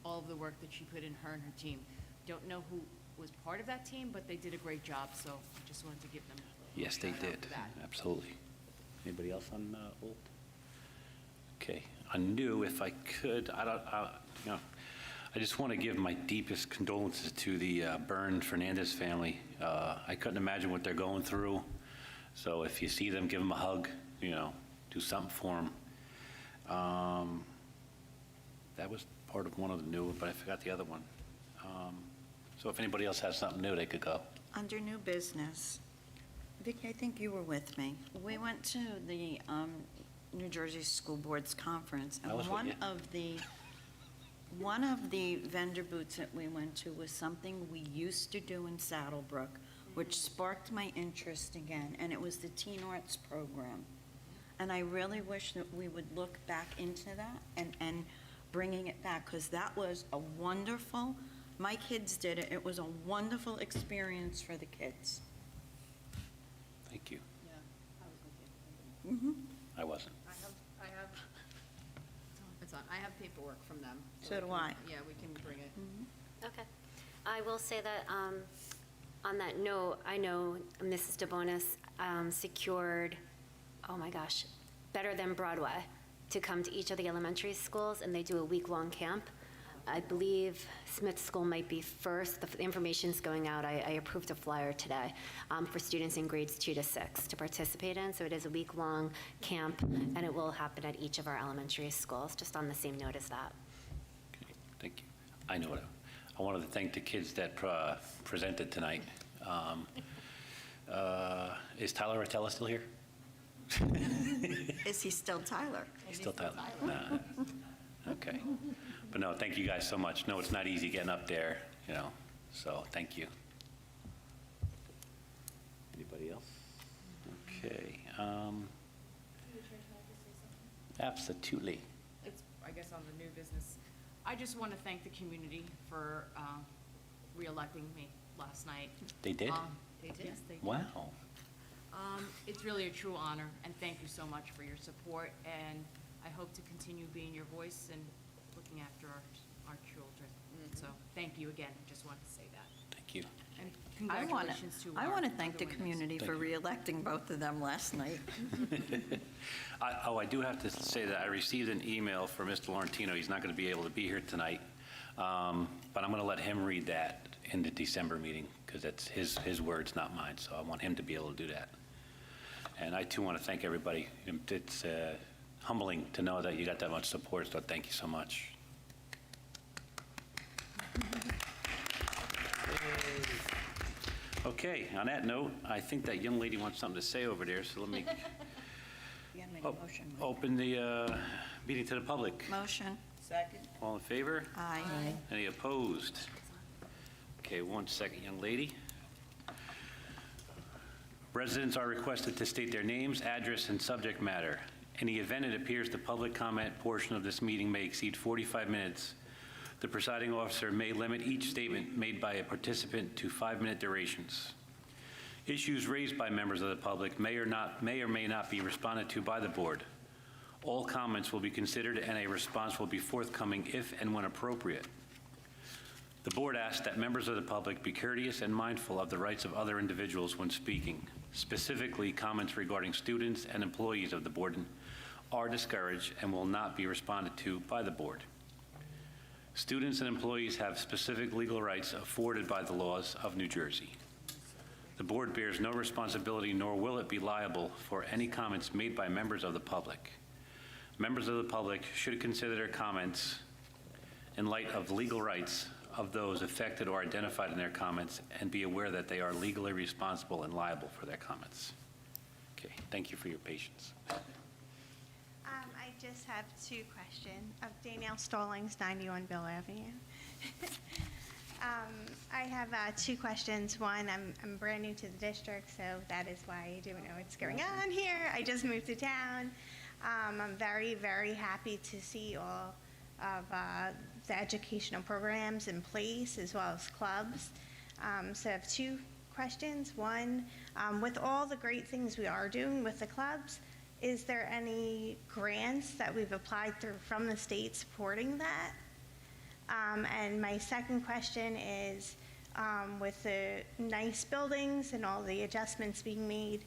all of the work that she put in, her and her team. Don't know who was part of that team, but they did a great job, so I just wanted to give them a Yes, they shout out did, for that. absolutely. Anybody else on old? Okay, on new, if I could, I just want to give my deepest condolences to the Byrne Fernandez family. I couldn't imagine what they're going through, so if you see them, give them a hug, do something for them. That was part of one of the new, but I forgot the other one. So if anybody else has something new, they could go. Under new business, Vicki, I think you were with me. We went to the New Jersey School Board's conference, and I was with you. one of the vendor booths that we went to was something we used to do in Saddlebrook, which sparked my interest again, and it was the Teen Arts program. And I really wish that we would look back into that and bringing it back, because that was a wonderful, my kids did it, it was a wonderful experience for the kids. Thank you. Yeah, I was with you. I wasn't. I have, it's on, I have paperwork from them. So we do can- I. Yeah, we can bring it. Okay. I will say that on that note, I know Mrs. DeBonis secured, oh my gosh, Better Than Broadway to come to each of the elementary schools, and they do a week-long camp. I believe Smith School might be first. The information's going out. I approved a flyer today for students in grades 2 to 6 to participate in. So it is a week-long camp, and it will happen at each of our elementary schools, just on the same note as that. Okay, thank you. I know it. I wanted to thank the kids that presented tonight. Is Tyler Ratella still here? Is he still Tyler? He's still Tyler? Nah. Okay. But no, thank you guys so much. No, it's not easy getting up there, so thank you. Anybody else? Okay. Absolutely. It's, I guess, on the new business. I just want to thank the community for re-electing me last night. They did? They did. Yes, they did. Wow. It's really a true honor, and thank you so much for your support, and I hope to continue being your voice and looking after our children. So thank you again. Just wanted to say that. Thank you. And I want congratulations to to our thank the other winners. community for Thank you. re-electing both of them last night. I do have to say that I received an email from Mr. Laurentino. He's not going to be able to be here tonight, but I'm going to let him read that in the December meeting, because it's his words, not mine, so I want him to be able to do that. And I, too, want to thank everybody. It's humbling to know that you got that much support, so thank you so much. Okay, on that note, I think that young lady wants something to say over there, so let me You gotta make a motion. Mike. open the meeting to the public. Motion. Second. All in favor? Aye. Any opposed? Okay, 1 second, young lady. Residents are requested to state their names, address, and subject matter. In the event it appears the public comment portion of this meeting may exceed 45 minutes, the presiding officer may limit each statement made by a participant to 5-minute durations. Issues raised by members of the public may or may not be responded to by the board. All comments will be considered and a response will be forthcoming if and when appropriate. The board asks that members of the public be courteous and mindful of the rights of other individuals when speaking. Specifically, comments regarding students and employees of the board are discouraged and will not be responded to by the board. Students and employees have specific legal rights afforded by the laws of New Jersey. The board bears no responsibility, nor will it be liable for any comments made by members of the public. Members of the public should consider their comments in light of legal rights of those affected or identified in their comments and be aware that they are legally responsible and liable for their comments. Okay, thank you for your patience. I just have two questions. Of Danielle Stallings, 91 Bill Avenue. I have two questions. One, I'm brand new to the district, so that is why I don't know what's going on here. I just moved to town. I'm very, very happy to see all of the educational programs in place as well as clubs. So I have two questions. One, with all the great things we are doing with the clubs, is there any grants that we've applied through from the state supporting that? And my second question is, with the nice buildings and all the adjustments being made,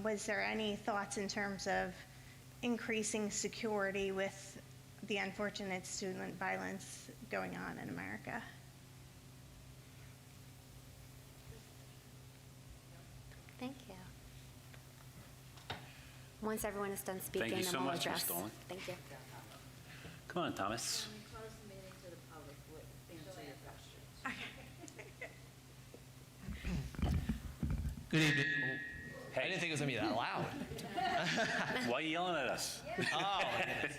was there any thoughts in terms of increasing security with the unfortunate student violence going on in America? Thank you. Once everyone is done speaking, Thank you so then we'll much, Ms. address. Stolen. Thank you. Come on, Thomas. Close the meeting to the public, answer your questions. Good evening. I didn't think it was going to be that loud. Why are you yelling at us? Oh, my goodness.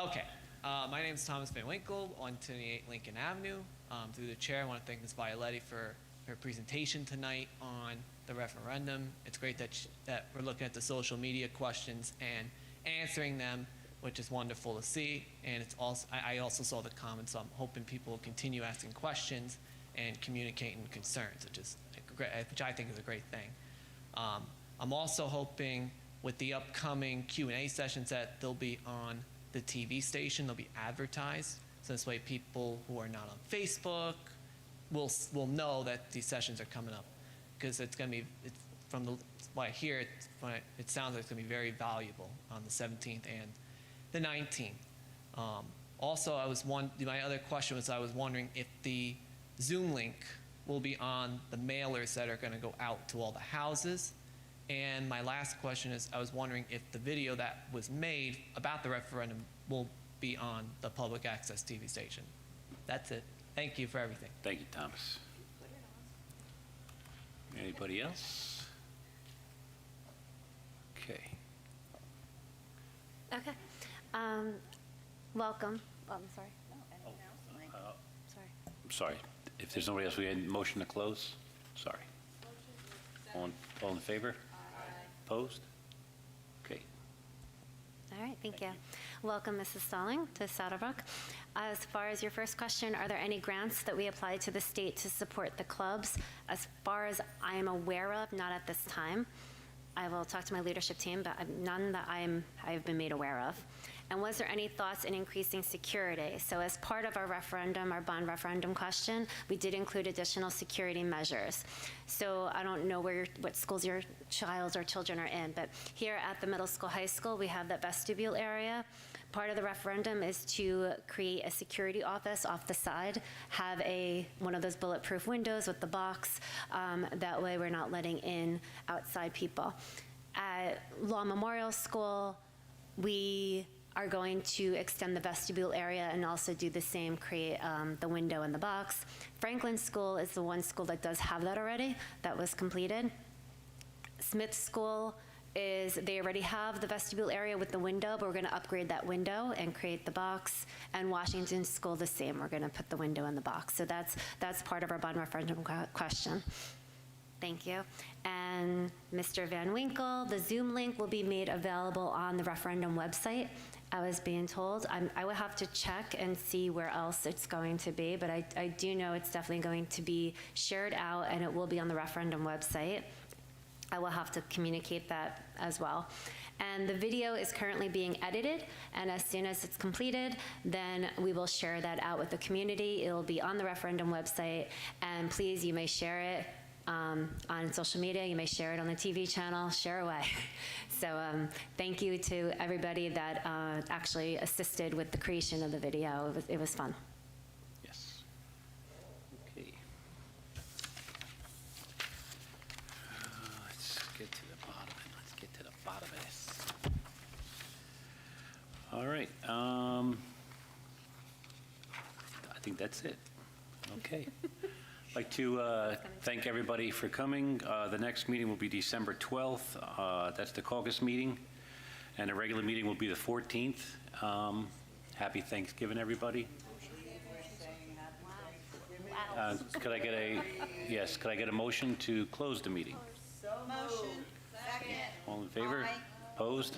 Okay. My name is Thomas Van Winkle, 128 Lincoln Avenue. Through the chair, I want to thank Ms. Violetti for her presentation tonight on the referendum. It's great that we're looking at the social media questions and answering them, which is wonderful to see. And it's also, I also saw the comments, so I'm hoping people will continue asking questions and communicating concerns, which I think is a great thing. I'm also hoping with the upcoming Q&A sessions that they'll be on the TV station, they'll be advertised. So this way people who are not on Facebook will know that these sessions are coming up. Because it's going to be, from what I hear, it sounds like it's going to be very valuable on the 17th and the 19th. Also, my other question was, I was wondering if the Zoom link will be on the mailers that are going to go out to all the houses. And my last question is, I was wondering if the video that was made about the referendum will be on the public access TV station. That's it. Thank you for everything. Thank you, Thomas. Anybody else? Okay. Okay. Welcome. Oh, I'm sorry. Sorry. I'm sorry. If there's nobody else, we had a motion to close? Sorry. All in favor? Opposed? Okay. All right, thank you. Welcome, Mrs. Stalling, to Saddlebrook. As far as your first question, are there any grants that we applied to the state to support the clubs? As far as I am aware of, not at this time. I will talk to my leadership team, but none that I've been made aware of. And was there any thoughts in increasing security? So as part of our referendum, our bond referendum question, we did include additional security measures. So I don't know what schools your child or children are in, but here at the middle school, high school, we have that vestibule area. Part of the referendum is to create a security office off the side, have one of those bulletproof windows with the box. That way we're not letting in outside people. At Law Memorial School, we are going to extend the vestibule area and also do the same, create the window in the box. Franklin School is the one school that does have that already, that was completed. Smith School they already have the vestibule area with the window, but we're going to upgrade that window and create the box. And Washington School, the same. We're going to put the window in the box. So that's part of our bond referendum question. Thank you. And Mr. Van Winkle, the Zoom link will be made available on the referendum website, I was being told. I will have to check and see where else it's going to be, but I do know it's definitely going to be shared out, and it will be on the referendum website. I will have to communicate that as well. And the video is currently being edited, and as soon as it's completed, then we will share that out with the community. It will be on the referendum website, and please, you may share it on social media, you may share it on the TV channel, share away. So thank you to everybody that actually assisted with the creation of the video. It was fun. Yes. Okay. All right. I think that's it. Okay. I'd like to thank everybody for coming. The next meeting will be December 12th. That's the caucus meeting. And the regular meeting will be the 14th. Happy Thanksgiving, everybody. Could I get a motion to close the meeting? Motion. Second. All in favor? Aye. Opposed?